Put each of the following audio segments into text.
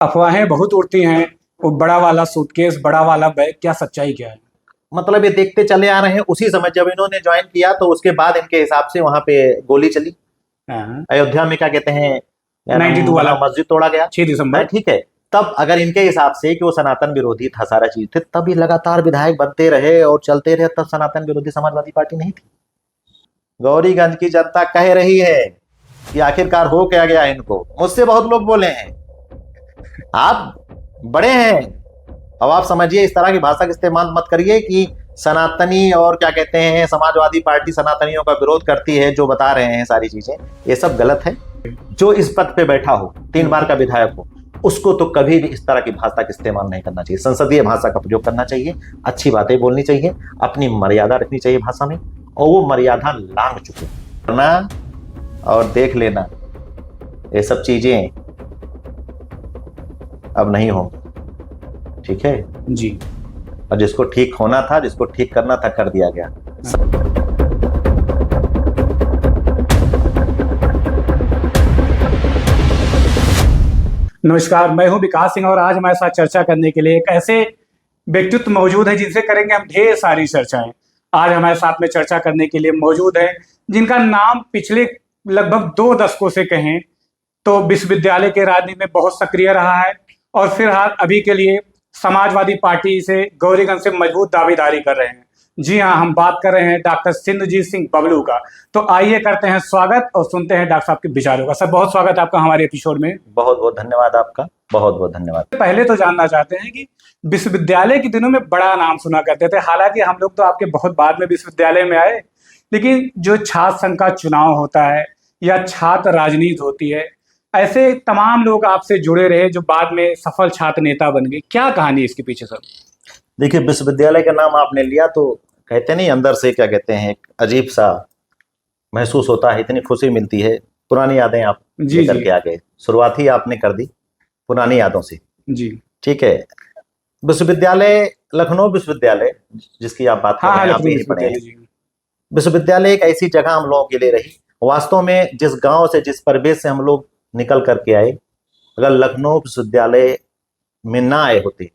अफवाहें बहुत उड़ती हैं। वो बड़ा वाला सूटकेस, बड़ा वाला बैग, क्या सच्चाई क्या है? मतलब ये देखते चले आ रहे हैं। उसी समय जब इन्होंने ज्वाइन किया तो उसके बाद इनके हिसाब से वहां पे गोली चली। हाँ, अयोध्या में क्या कहते हैं, 92 वाला, वहां मस्जिद तोड़ा गया। 6 दिसंबर। ठीक है। तब अगर इनके हिसाब से कि वो सनातन विरोधी था, सारा चीज थे, तब ये लगातार विधायक बनते रहे और चलते रहे, तब सनातन विरोधी समाजवादी पार्टी नहीं थी। गौरीगंज की जनता कह रही है कि आखिरकार हो क्या गया इनको। मुझसे बहुत लोग बोले हैं, आप बड़े हैं, अब आप समझिए, इस तरह की भाषा का इस्तेमाल मत करिए कि सनातनी और क्या कहते हैं समाजवादी पार्टी सनातनियों का विरोध करती है। जो बता रहे हैं सारी चीजें, ये सब गलत है। जो इस पद पे बैठा हो, 3 बार का विधायक हो, उसको तो कभी भी इस तरह की भाषा का इस्तेमाल नहीं करना चाहिए। संसदीय भाषा का प्रयोग करना चाहिए, अच्छी बातें बोलनी चाहिए, अपनी मर्यादा रखनी चाहिए भाषा में, और वो मर्यादा लांघ चुके करना और देख लेना, ये सब चीजें अब नहीं होंगी। ठीक है जी। और जिसको ठीक होना था, जिसको ठीक करना था, कर दिया गया। नमस्कार, मैं हूं विकास सिंह और आज हमारे साथ चर्चा करने के लिए एक ऐसे व्यक्तित्व मौजूद है जिनसे करेंगे हम ढेर सारी चर्चाएं। आज हमारे साथ में चर्चा करने के लिए मौजूद है जिनका नाम पिछले लगभग 2 दशकों से कहें तो विश्वविद्यालय के राजनीति में बहुत सक्रिय रहा है और फिलहाल अभी के लिए समाजवादी पार्टी से गौरीगंज से मजबूत दावेदारी कर रहे हैं। जी हाँ, हम बात कर रहे हैं डॉक्टर सिंधुजीत सिंह बबलू का। तो आइए करते हैं स्वागत और सुनते हैं डॉक्टर साहब के विचारों का। सर, बहुत स्वागत है आपका हमारे एपिसोड में। बहुत बहुत धन्यवाद आपका, बहुत बहुत धन्यवाद। पहले तो जानना चाहते हैं कि विश्वविद्यालय के दिनों में बड़ा नाम सुना करते थे, हालांकि हम लोग तो आपके बहुत बाद में विश्वविद्यालय में आए, लेकिन जो छात्र संघ का चुनाव होता है या छात्र राजनीति होती है, ऐसे तमाम लोग आपसे जुड़े रहे जो बाद में सफल छात्र नेता बन गए। क्या कहानी है इसके पीछे सर? देखिए, विश्वविद्यालय का नाम आपने लिया तो कहते नहीं, अंदर से क्या कहते हैं, एक अजीब सा महसूस होता है, इतनी खुशी मिलती है। पुरानी यादें आप जी लेकर जी के आ गए, शुरुआत ही आपने कर दी पुरानी यादों से। जी। ठीक है। विश्वविद्यालय, लखनऊ विश्वविद्यालय जिसकी आप बात कर हाँ रहे हाँ, हैं, आप लखनऊ यही पढ़े हैं। विश्वविद्यालय जी। विश्वविद्यालय एक ऐसी जगह हम लोगों के लिए रही, वास्तव में जिस गांव से, जिस परिवेश से हम लोग निकल करके आए, अगर लखनऊ विश्वविद्यालय में ना आए होते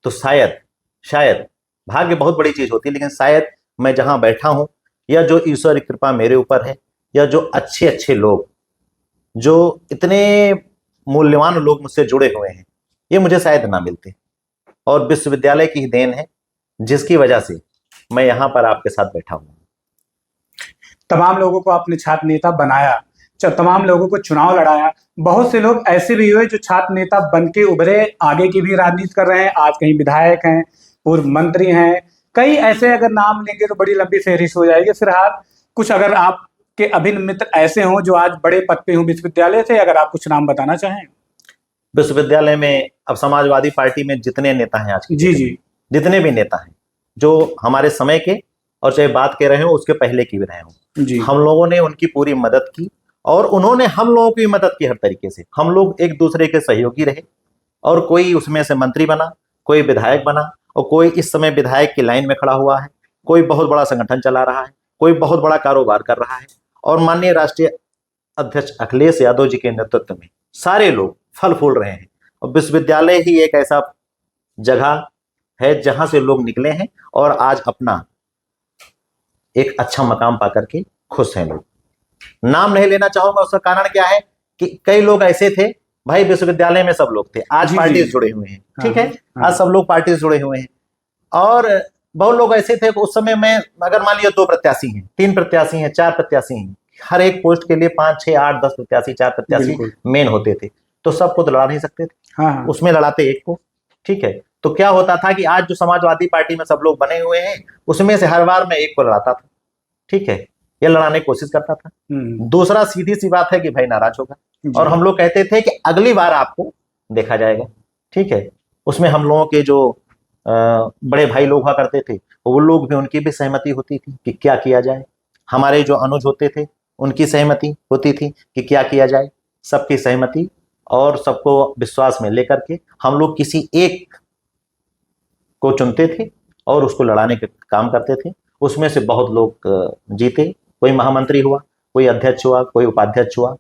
तो शायद शायद भाग्य बहुत बड़ी चीज होती है, लेकिन शायद मैं जहां बैठा हूं, या जो ईश्वर की कृपा मेरे ऊपर है, या जो अच्छे अच्छे लोग, जो इतने मूल्यवान लोग मुझसे जुड़े हुए हैं, ये मुझे शायद ना मिलते। और विश्वविद्यालय की ही देन है, जिसकी वजह से मैं यहाँ पर आपके साथ बैठा हूँ। तमाम लोगों को आपने छात्र नेता बनाया, तमाम लोगों को चुनाव लड़ाया। बहुत से लोग ऐसे भी हुए जो छात्र नेता बन के उभरे, आगे की भी राजनीति कर रहे हैं, आज कहीं विधायक हैं, पूर्व मंत्री हैं। कई ऐसे अगर नाम लेंगे तो बड़ी लंबी फहरिस्त हो जाएगी। फिलहाल कुछ अगर आपके अभिन्न मित्र ऐसे हों जो आज बड़े पद पे हों विश्वविद्यालय से, अगर आप कुछ नाम बताना चाहें। विश्वविद्यालय में अब समाजवादी पार्टी में जितने नेता हैं आज के जी जी जितने भी नेता हैं, जो हमारे समय के और चाहे बात के रहे हो उसके पहले की भी रहे हो, जी। हम लोगों ने उनकी पूरी मदद की और उन्होंने हम लोगों की मदद की हर तरीके से। हम लोग एक दूसरे के सहयोगी रहे और कोई उसमें से मंत्री बना, कोई विधायक बना, और कोई इस समय विधायक की लाइन में खड़ा हुआ है, कोई बहुत बड़ा संगठन चला रहा है, कोई बहुत बड़ा कारोबार कर रहा है। और माननीय राष्ट्रीय अध्यक्ष अखिलेश यादव जी के नेतृत्व में सारे लोग फल फूल रहे हैं। और विश्वविद्यालय ही एक ऐसा जगह है जहां से लोग निकले हैं और आज अपना एक अच्छा मकाम पा करके खुश हैं लोग। नाम नहीं लेना चाहूंगा, उसका कारण क्या है कि कई लोग ऐसे थे, भाई विश्वविद्यालय में सब लोग थे, आज पार्टी से जुड़े हुए हैं। ठीक है, आज सब लोग पार्टी से जुड़े हुए हैं। और बहुत लोग ऐसे थे उस समय में, अगर मान लिया 2 प्रत्याशी हैं, 3 प्रत्याशी हैं, 4 प्रत्याशी हैं, हर एक पोस्ट के लिए 5, 6, 8, 10 प्रत्याशी, 4 प्रत्याशी मेन होते थे, तो सबको तो लड़ा नहीं सकते थे। हाँ। उसमें लड़ाते एक को। ठीक है, तो क्या होता था कि आज जो समाजवादी पार्टी में सब लोग बने हुए हैं, उसमें से हर बार मैं एक को लड़ाता था। ठीक है, ये लड़ाने की कोशिश करता था। दूसरा, सीधी सी बात है कि भाई नाराज होगा, और हम लोग कहते थे कि अगली बार आपको देखा जाएगा। ठीक है, उसमें हम लोगों के जो बड़े भाई लोग हुआ करते थे, वो लोग भी, उनकी भी सहमति होती थी कि क्या किया जाए। हमारे जो अनुज होते थे, उनकी सहमति होती थी कि क्या किया जाए। सबकी सहमति और सबको विश्वास में लेकर के हम लोग किसी एक को चुनते थे और उसको लड़ाने के काम करते थे। उसमें से बहुत लोग जीते, कोई महामंत्री हुआ, कोई अध्यक्ष हुआ, कोई उपाध्यक्ष हुआ,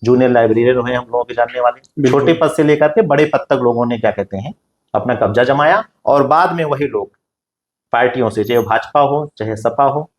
जूनियर लाइब्रेरियन हुए हम लोगों के जानने वाले, बिल्कुल। छोटे पद से लेकर के बड़े पद तक लोगों ने क्या कहते हैं अपना कब्जा जमाया, और बाद में वही लोग पार्टियों से, चाहे भाजपा हो चाहे सपा हो,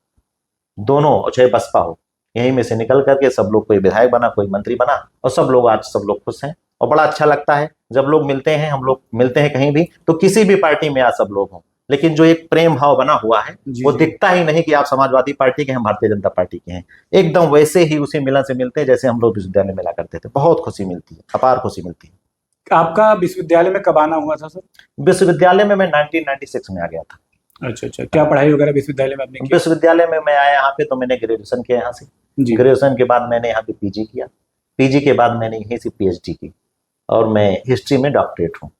दोनों, और चाहे बसपा हो, यहीं में से निकल करके सब लोग, कोई विधायक बना, कोई मंत्री बना, और सब लोग आज सब लोग खुश हैं। और बड़ा अच्छा लगता है जब लोग मिलते हैं, हम लोग मिलते हैं कहीं भी, तो किसी भी पार्टी में आज सब लोग हों, लेकिन जो एक प्रेम भाव बना हुआ है वो दिखता ही नहीं कि आप समाजवादी पार्टी के हैं, हम भारतीय जनता पार्टी के हैं। एकदम वैसे ही उसी मिलन से मिलते हैं जैसे हम लोग विश्वविद्यालय में मिला करते थे। बहुत खुशी मिलती है, अपार खुशी मिलती है। आपका विश्वविद्यालय में कब आना हुआ था सर? विश्वविद्यालय में मैं 1996 में आ गया था। अच्छा अच्छा, क्या पढ़ाई वगैरह विश्वविद्यालय में आपने की? विश्वविद्यालय में मैं आया यहाँ पे तो मैंने ग्रेजुएशन किया यहाँ से, ग्रेजुएशन के बाद मैंने यहाँ पे पीजी किया, पीजी के बाद मैंने यहीं से पीएचडी की, और मैं हिस्ट्री में डॉक्टरेट हूँ।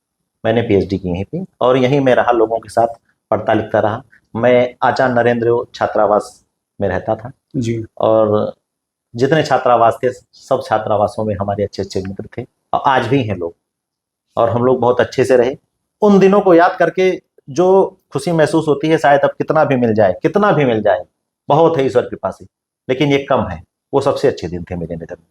मैंने पीएचडी की यहीं पे, और यहीं मैं रहा, लोगों के साथ पढ़ता लिखता रहा। मैं आचार्य नरेंद्र छात्रावास में रहता था जी, और जितने छात्रावास थे सब छात्रावासों में हमारे अच्छे अच्छे मित्र थे, और आज भी हैं लोग, और हम लोग बहुत अच्छे से रहे। उन दिनों को याद करके जो खुशी महसूस होती है, शायद अब कितना भी मिल जाए, कितना भी मिल जाए, बहुत है ईश्वर कृपा से, लेकिन ये कम है। वो सबसे अच्छे दिन थे मेरे नजर में।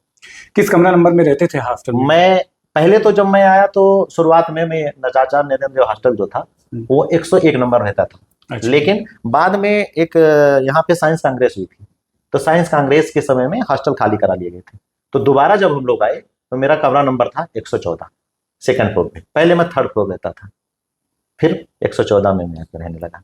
किस कमरा नंबर में रहते थे हॉस्टल में? मैं पहले तो जब मैं आया तो शुरुआत में मैं आचार्य नरेंद्र हॉस्टल जो था वो 101 नंबर रहता था। अच्छा। लेकिन बाद में एक यहाँ पे साइंस कांग्रेस हुई थी, तो साइंस कांग्रेस के समय में हॉस्टल खाली करा लिए गए थे, तो दोबारा जब हम लोग आए तो मेरा कमरा नंबर था 114, सेकंड फ्लोर पे। पहले मैं थर्ड फ्लोर रहता था, फिर 114 में मैं रहने लगा।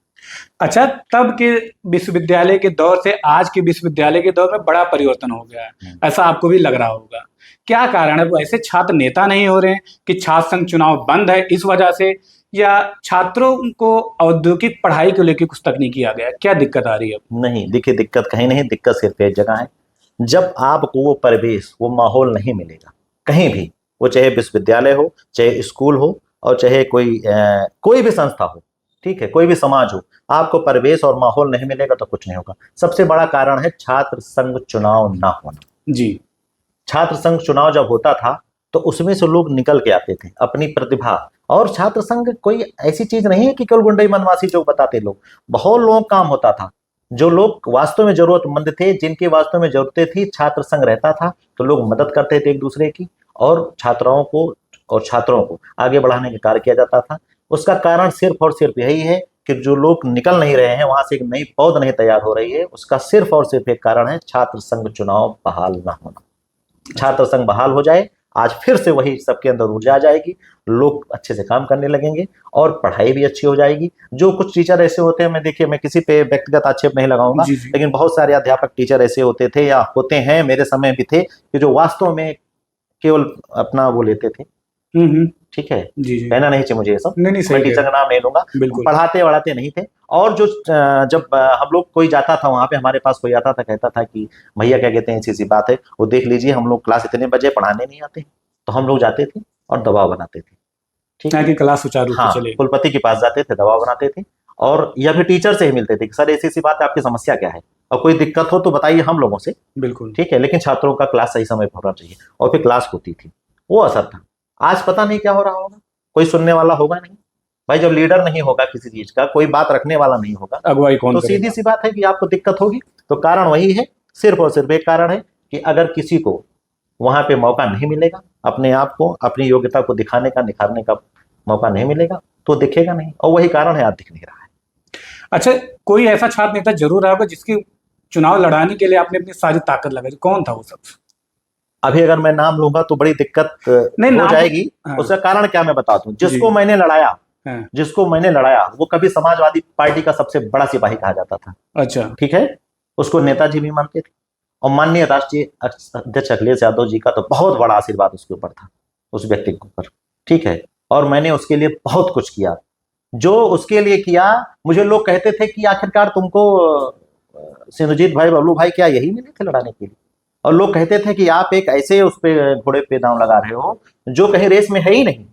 अच्छा, तब के विश्वविद्यालय के दौर से आज के विश्वविद्यालय के दौर में बड़ा परिवर्तन हो गया है, ऐसा आपको भी लग रहा होगा। क्या कारण है? वो ऐसे छात्र नेता नहीं हो रहे हैं कि छात्र संघ चुनाव बंद है इस वजह से, या छात्रों को औद्योगिक पढ़ाई को लेकर कुछ तकनीकी आ गया? क्या दिक्कत आ रही है? नहीं, देखिए दिक्कत कहीं नहीं, दिक्कत सिर्फ एक जगह है। जब आपको वो परिवेश, वो माहौल नहीं मिलेगा कहीं भी, वो चाहे विश्वविद्यालय हो, चाहे स्कूल हो, और चाहे कोई भी संस्था हो, ठीक है, कोई भी समाज हो, आपको परिवेश और माहौल नहीं मिलेगा तो कुछ नहीं होगा। सबसे बड़ा कारण है छात्र संघ चुनाव ना होना। जी, छात्र संघ चुनाव जब होता था तो उसमें से लोग निकल के आते थे अपनी प्रतिभा। और छात्र संघ कोई ऐसी चीज नहीं है कि केवल गुंडई मनवासी जो बताते लोग, बहुत लोग काम होता था। जो लोग वास्तव में जरूरतमंद थे, जिनकी वास्तव में जरूरतें थी, छात्र संघ रहता था तो लोग मदद करते थे एक दूसरे की, और छात्राओं को और छात्रों को आगे बढ़ाने का कार्य किया जाता था। उसका कारण सिर्फ और सिर्फ यही है कि जो लोग निकल नहीं रहे हैं, वहां से एक नई पौध नहीं तैयार हो रही है, उसका सिर्फ और सिर्फ एक कारण है छात्र संघ चुनाव बहाल ना होना। छात्र संघ बहाल हो जाए, आज फिर से वही सबके अंदर ऊर्जा आ जाएगी, लोग अच्छे से काम करने लगेंगे, और पढ़ाई भी अच्छी हो जाएगी। जो कुछ टीचर ऐसे होते हैं, मैं देखिए मैं किसी पे व्यक्तिगत आक्षेप नहीं लगाऊंगा, लेकिन बहुत सारे अध्यापक टीचर ऐसे होते थे या होते हैं, मेरे समय भी थे, कि जो वास्तव में केवल अपना वो लेते थे। ठीक है, जी, कहना नहीं चाहिए मुझे ये सब, नहीं, मैं टीचर का नाम नहीं लूंगा, पढ़ाते वढ़ाते नहीं थे। और जो जब हम लोग कोई जाता था वहां पे, हमारे पास कोई आता था, कहता था कि भैया क्या कहते हैं, ऐसी सी बात है, वो देख लीजिए हम लोग क्लास इतने बजे पढ़ाने नहीं आते, तो हम लोग जाते थे और दबाव बनाते थे, ठीक है, क्लास सुचारू रूप से चले। कुलपति के पास जाते थे, दबाव बनाते थे, और या फिर टीचर से ही मिलते थे कि सर ऐसी सी बात है, आपकी समस्या क्या है, और कोई दिक्कत हो तो बताइए हम लोगों से। बिल्कुल, ठीक है, लेकिन छात्रों का क्लास सही समय पर होना चाहिए, और फिर क्लास होती थी, वो असर था। आज पता नहीं क्या हो रहा होगा, कोई सुनने वाला होगा नहीं भाई। जब लीडर नहीं होगा किसी चीज का, कोई बात रखने वाला नहीं होगा, अगुवाई कौन तो सीधी सी बात है कि आपको दिक्कत होगी। तो कारण वही है, सिर्फ और सिर्फ एक कारण है कि अगर किसी को वहां पे मौका नहीं मिलेगा, अपने आप को, अपनी योग्यता को दिखाने का, निखारने का मौका नहीं मिलेगा, तो दिखेगा नहीं, और वही कारण है आज दिख नहीं रहा है। अच्छा, कोई ऐसा छात्र नेता जरूर रहा होगा जिसकी चुनाव लड़ाने के लिए आपने अपनी सारी ताकत लगाई, कौन था वो सब? अभी अगर मैं नाम लूंगा तो बड़ी दिक्कत हो जाएगी। उसका कारण क्या मैं बता दूं। जिसको मैंने लड़ाया वो कभी समाजवादी पार्टी का सबसे बड़ा सिपाही कहा जाता था। अच्छा, ठीक है, उसको नेताजी भी मानते थे, और माननीय राष्ट्रीय अध्यक्ष अखिलेश यादव जी का तो बहुत बड़ा आशीर्वाद उसके ऊपर था, उस व्यक्ति के ऊपर। ठीक है, और मैंने उसके लिए बहुत कुछ किया। जो उसके लिए किया, मुझे लोग कहते थे कि आखिरकार तुमको सिंधुजीत भाई, बबलू भाई, क्या यही मिले थे लड़ाने के लिए? और लोग कहते थे कि आप एक ऐसे उस पे घोड़े पे दांव लगा रहे हो जो कहीं रेस में है ही नहीं।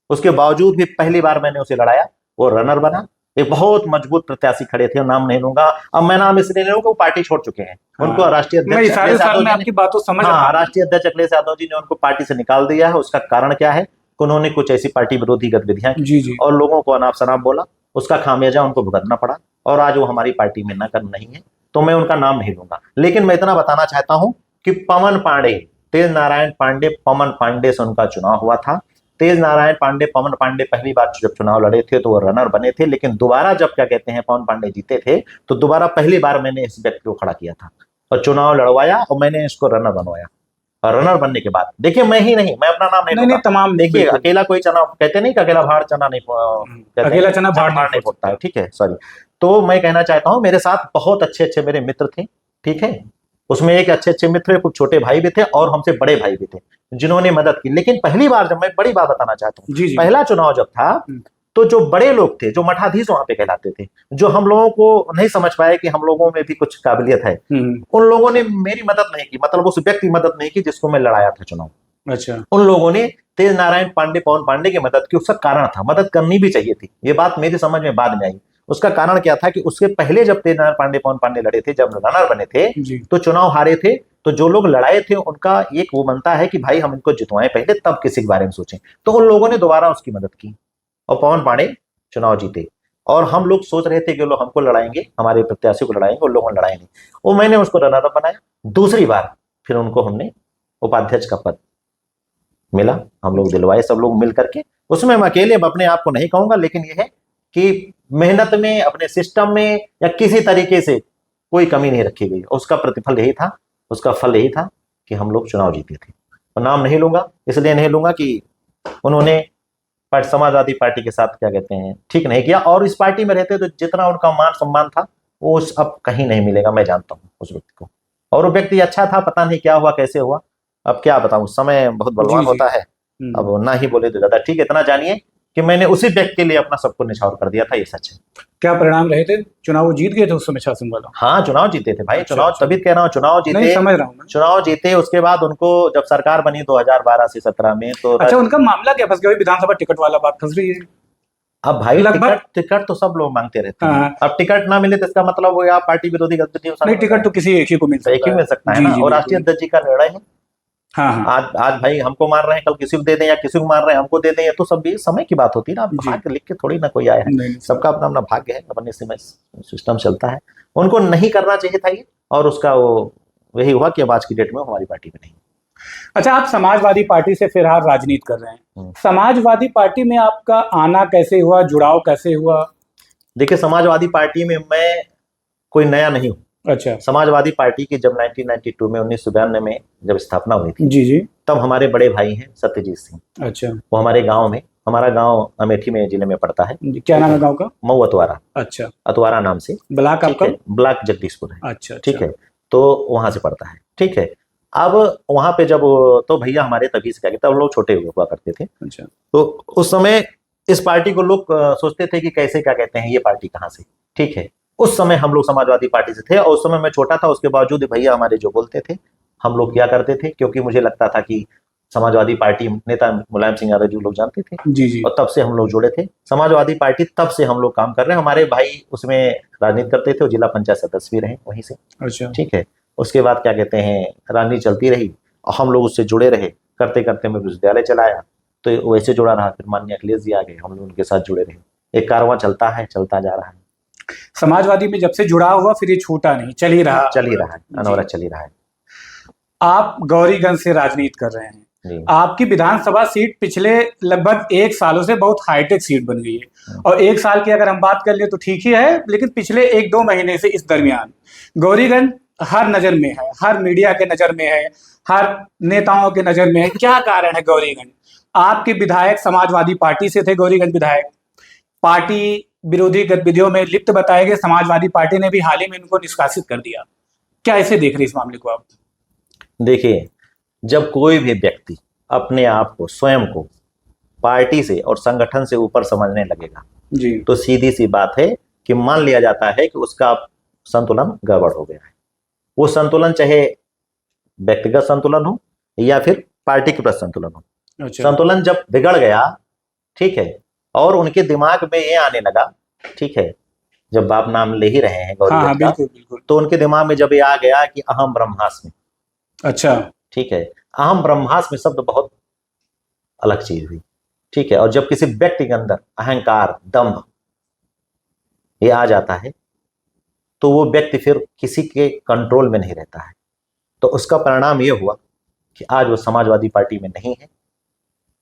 उसके बावजूद भी पहली बार मैंने उसे लड़ाया, वो रनर बना। एक बहुत मजबूत प्रत्याशी खड़े थे, नाम नहीं लूंगा, अब मैं नाम इसलिए नहीं लूंगा, वो पार्टी छोड़ चुके हैं। उनको राष्ट्रीय अध्यक्ष राष्ट्रीय अध्यक्ष अखिलेश यादव जी ने उनको पार्टी से निकाल दिया है। उसका कारण क्या है? उन्होंने कुछ ऐसी पार्टी विरोधी गतिविधियां की और लोगों को अनाप शनाप बोला, उसका खामियाजा उनको भुगतना पड़ा, और आज वो हमारी पार्टी में नहीं है, तो मैं उनका नाम नहीं लूंगा। लेकिन मैं इतना बताना चाहता हूं कि पवन पांडे तेज नारायण पांडे, पवन पांडे से उनका चुनाव हुआ था। तेज नारायण पांडे, पवन पांडे पहली बार जब चुनाव लड़े थे तो वो रनर बने थे, लेकिन दोबारा जब क्या कहते हैं पवन पांडे जीते थे तो दोबारा पहली बार मैंने इस व्यक्ति को खड़ा किया था और चुनाव लड़वाया और मैंने इसको रनर बनवाया। और रनर बनने के बाद देखिए, मैं ही नहीं, मैं अपना नाम नहीं नहीं, तमाम देखिए, अकेला कोई चना कहते नहीं कि अकेला भाड़ चना नहीं अकेला चना भाड़ नहीं फोड़ता है, ठीक है, सॉरी। तो मैं कहना चाहता हूँ मेरे साथ बहुत अच्छे अच्छे मेरे मित्र थे, ठीक है, उसमें एक अच्छे अच्छे मित्र, कुछ छोटे भाई भी थे और हमसे बड़े भाई भी थे जिन्होंने मदद की। लेकिन पहली बार जब, मैं बड़ी बात बताना चाहता हूँ, पहला चुनाव जब था तो जो बड़े लोग थे, जो मठाधीश वहां पे कहलाते थे, जो हम लोगों को नहीं समझ पाए कि हम लोगों में भी कुछ काबिलियत है, उन लोगों ने मेरी मदद नहीं की, मतलब उस व्यक्ति की मदद नहीं की जिसको मैं लड़ाया था चुनाव। अच्छा। उन लोगों ने तेज नारायण पांडे, पवन पांडे की मदद की। उसका कारण था, मदद करनी भी चाहिए थी, ये बात मेरी समझ में बाद में आई। उसका कारण क्या था कि उसके पहले जब तेज नारायण पांडे, पवन पांडे लड़े थे, जब रनर बने थे तो चुनाव हारे थे, तो जो लोग लड़ाए थे उनका एक वो बनता है कि भाई हम इनको जितवाएं पहले, तब किसी के बारे में सोचें। तो उन लोगों ने दोबारा उसकी मदद की और पवन पांडे चुनाव जीते। और हम लोग सोच रहे थे कि लोग हमको लड़ाएंगे, हमारे प्रत्याशी को लड़ाएंगे, और लोगों ने लड़ाई नहीं। वो मैंने उसको रनर अप बनाया। दूसरी बार फिर उनको हमने उपाध्यक्ष का पद मिला, हम लोग दिलवाए सब लोग मिल करके। उसमें मैं अकेले अपने आप को नहीं कहूंगा, लेकिन यह है कि मेहनत में, अपने सिस्टम में या किसी तरीके से कोई कमी नहीं रखी गई। उसका प्रतिफल यही था, उसका फल यही था कि हम लोग चुनाव जीते थे। और नाम नहीं लूंगा, इसलिए नहीं लूंगा कि उन्होंने समाजवादी पार्टी के साथ क्या कहते हैं ठीक नहीं किया, और इस पार्टी में रहते तो जितना उनका मान सम्मान था वो अब कहीं नहीं मिलेगा, मैं जानता हूँ उस व्यक्ति को। और वो व्यक्ति अच्छा था, पता नहीं क्या हुआ, कैसे हुआ, अब क्या बताऊं, समय बहुत बलवान होता है, अब ना ही बोले तो ज्यादा ठीक है। इतना जानिए कि मैंने उसी व्यक्ति के लिए अपना सबको निछावर कर दिया था, ये सच है। क्या परिणाम रहे थे? चुनाव वो जीत गए थे उस समय शासन वाला? हाँ, चुनाव जीते थे भाई। अच्छा, चुनाव तभी कह रहा हूँ, चुनाव जीते, नहीं समझ रहा हूँ मैं। चुनाव जीते, उसके बाद उनको जब सरकार बनी 2012 से 17 में, तो अच्छा, उनका मामला क्या फंस गया? विधानसभा टिकट वाला बात फंस रही है। अब भाई टिकट तो सब लोग मांगते रहते हैं। अब टिकट ना मिले तो इसका मतलब वो आप पार्टी विरोधी गतिविधियों नहीं, टिकट तो किसी एक ही को मिल सकता है, एक ही मिल सकता है ना, और राष्ट्रीय अध्यक्ष जी का निर्णय है। हाँ, आज भाई हमको मार रहे हैं, कल किसी को दे दें, या किसी को मार रहे हैं हमको दे दें, ये तो सब भी समय की बात होती है ना। भाग्य लिख के थोड़ी ना कोई आया है, सबका अपना अपना भाग्य है, अपने सिस्टम चलता है। उनको नहीं करना चाहिए था ये, और उसका वो वही हुआ कि अब आज की डेट में हमारी पार्टी में नहीं। अच्छा, आप समाजवादी पार्टी से फिलहाल राजनीति कर रहे हैं, समाजवादी पार्टी में आपका आना कैसे हुआ, जुड़ाव कैसे हुआ? देखिए, समाजवादी पार्टी में मैं कोई नया नहीं हूँ। अच्छा। समाजवादी पार्टी की जब 1992 में 1992 में जब स्थापना हुई थी, जी, तब हमारे बड़े भाई हैं सत्यजीत सिंह। अच्छा। वो हमारे गांव में, हमारा गांव अमेठी में जिले में पड़ता है। क्या नाम है गांव का? मऊ अतवारा। अच्छा। अतवारा नाम से। ब्लॉक आपका? ब्लॉक जगदीशपुर है। अच्छा। ठीक है, तो वहां से पड़ता है, ठीक है। अब वहां पे जब, तो भैया हमारे तभी से क्या कहते, हम लोग छोटे हुआ करते थे। अच्छा। तो उस समय इस पार्टी को लोग सोचते थे कि कैसे क्या कहते हैं ये पार्टी कहाँ से, ठीक है। उस समय हम लोग समाजवादी पार्टी से थे, और उस समय मैं छोटा था, उसके बावजूद भैया हमारे जो बोलते थे हम लोग क्या करते थे, क्योंकि मुझे लगता था कि समाजवादी पार्टी नेता मुलायम सिंह यादव जी लोग जानते थे। जी। और तब से हम लोग जुड़े थे समाजवादी पार्टी, तब से हम लोग काम कर रहे हैं। हमारे भाई उसमें राजनीति करते थे और जिला पंचायत सदस्य भी रहे वहीं से। अच्छा। ठीक है, उसके बाद क्या कहते हैं राजनीति चलती रही और हम लोग उससे जुड़े रहे, करते करते मैं विश्वविद्यालय चलाया, तो वैसे जुड़ा रहा। फिर माननीय अखिलेश जी आ गए, हम लोग उनके साथ जुड़े रहे। एक कारवां चलता है, चलता जा रहा है। समाजवादी में जब से जुड़ा हुआ, फिर ये छूटा नहीं, चल ही रहा है, अनवरत चल ही रहा है। आप गौरीगंज से राजनीति कर रहे हैं, आपकी विधानसभा सीट पिछले लगभग 1 सालों से बहुत हाईटेक सीट बन गई है, और 1 साल की अगर हम बात कर ले तो ठीक ही है, लेकिन पिछले 1-2 महीने से इस दरमियान गौरीगंज हर नजर में है, हर मीडिया के नजर में है, हर नेताओं के नजर में है। क्या कारण है? गौरीगंज, आपके विधायक समाजवादी पार्टी से थे, गौरीगंज विधायक पार्टी विरोधी गतिविधियों में लिप्त बताए गए, समाजवादी पार्टी ने भी हाल ही में उनको निष्कासित कर दिया। क्या ऐसे देख रहे इस मामले को आप? देखिए, जब कोई भी व्यक्ति अपने आप को, स्वयं को पार्टी से और संगठन से ऊपर समझने लगेगा जी, तो सीधी सी बात है कि मान लिया जाता है कि उसका संतुलन गड़बड़ हो गया है। वो संतुलन चाहे व्यक्तिगत संतुलन हो या फिर पार्टी के प्रति संतुलन हो। अच्छा। संतुलन जब बिगड़ गया, ठीक है, और उनके दिमाग में ये आने लगा, ठीक है, जब आप नाम ले ही रहे हैं गौरीगंज का, बिल्कुल। तो उनके दिमाग में जब ये आ गया कि अहम ब्रह्मास्मि। अच्छा। ठीक है, अहम ब्रह्मास्मि शब्द बहुत अलग चीज हुई, ठीक है। और जब किसी व्यक्ति के अंदर अहंकार, दंभ ये आ जाता है तो वो व्यक्ति फिर किसी के कंट्रोल में नहीं रहता है। तो उसका परिणाम ये हुआ कि आज वो समाजवादी पार्टी में नहीं है,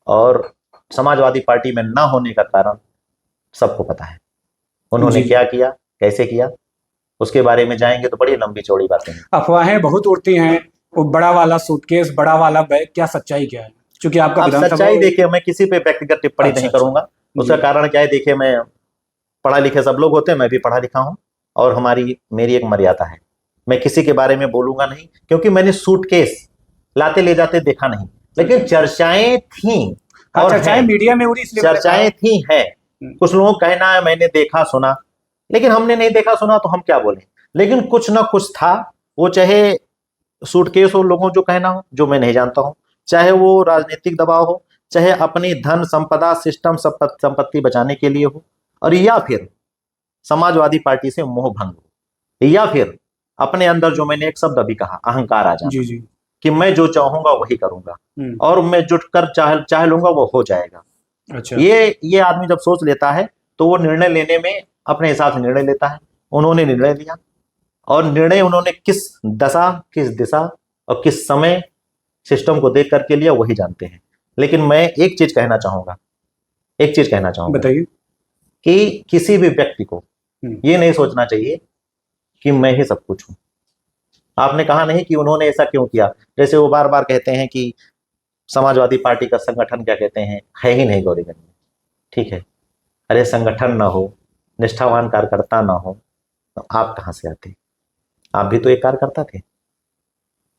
और समाजवादी पार्टी में ना होने का कारण सबको पता है। उन्होंने जी। क्या किया, कैसे किया, उसके बारे में जाएंगे तो बड़ी लंबी चौड़ी बातें हैं। अफवाहें बहुत उड़ती हैं, वो बड़ा वाला सूटकेस, बड़ा वाला बैग, क्या सच्चाई क्या है? क्योंकि आपका अब विधानसभा सच्चाई देखिए, मैं किसी पे व्यक्तिगत टिप्पणी अच्छा नहीं अच्छा करूंगा। उसका जी कारण क्या है, देखिए मैं पढ़ा लिखे सब लोग होते हैं, मैं भी पढ़ा लिखा हूं, और मेरी एक मर्यादा है। मैं किसी के बारे में बोलूंगा नहीं, क्योंकि मैंने सूटकेस लाते ले जाते देखा नहीं, लेकिन चर्चाएं थी हाँ, और चर्चाएं हैं। मीडिया में उड़ी इसलिए मैंने कहा। चर्चाएं थी हैं, कुछ लोगों का कहना है मैंने देखा सुना, लेकिन हमने नहीं देखा सुना तो हम क्या बोले, लेकिन कुछ ना कुछ था। वो चाहे सूटकेस हो, लोगों जो कहना हो, जो मैं नहीं जानता हूं, चाहे वो राजनीतिक दबाव हो, चाहे अपनी धन संपदा सिस्टम संपत्ति बचाने के लिए हो, और या फिर समाजवादी पार्टी से मोह भंग हो, या फिर अपने अंदर जो मैंने एक शब्द अभी कहा, अहंकार आ जाना, जी जी कि मैं जो चाहूंगा वही करूंगा, और मैं जुट कर चाह लूंगा वो हो जाएगा। अच्छा ये आदमी जब सोच लेता है तो वो निर्णय लेने में अपने हिसाब से निर्णय लेता है। उन्होंने निर्णय लिया, और निर्णय उन्होंने किस दशा, किस दिशा और किस समय सिस्टम को देख करके लिया वही जानते हैं। लेकिन मैं एक चीज कहना चाहूंगा, बताइए। कि किसी भी व्यक्ति को ये नहीं सोचना चाहिए कि मैं ही सब कुछ हूं। आपने कहा नहीं कि उन्होंने ऐसा क्यों किया, जैसे वो बार बार कहते हैं कि समाजवादी पार्टी का संगठन क्या कहते हैं, है ही नहीं गौरीगंज में। ठीक है, अरे संगठन ना हो, निष्ठावान कार्यकर्ता ना हो, तो आप कहां से आते? आप भी तो एक कार्यकर्ता थे,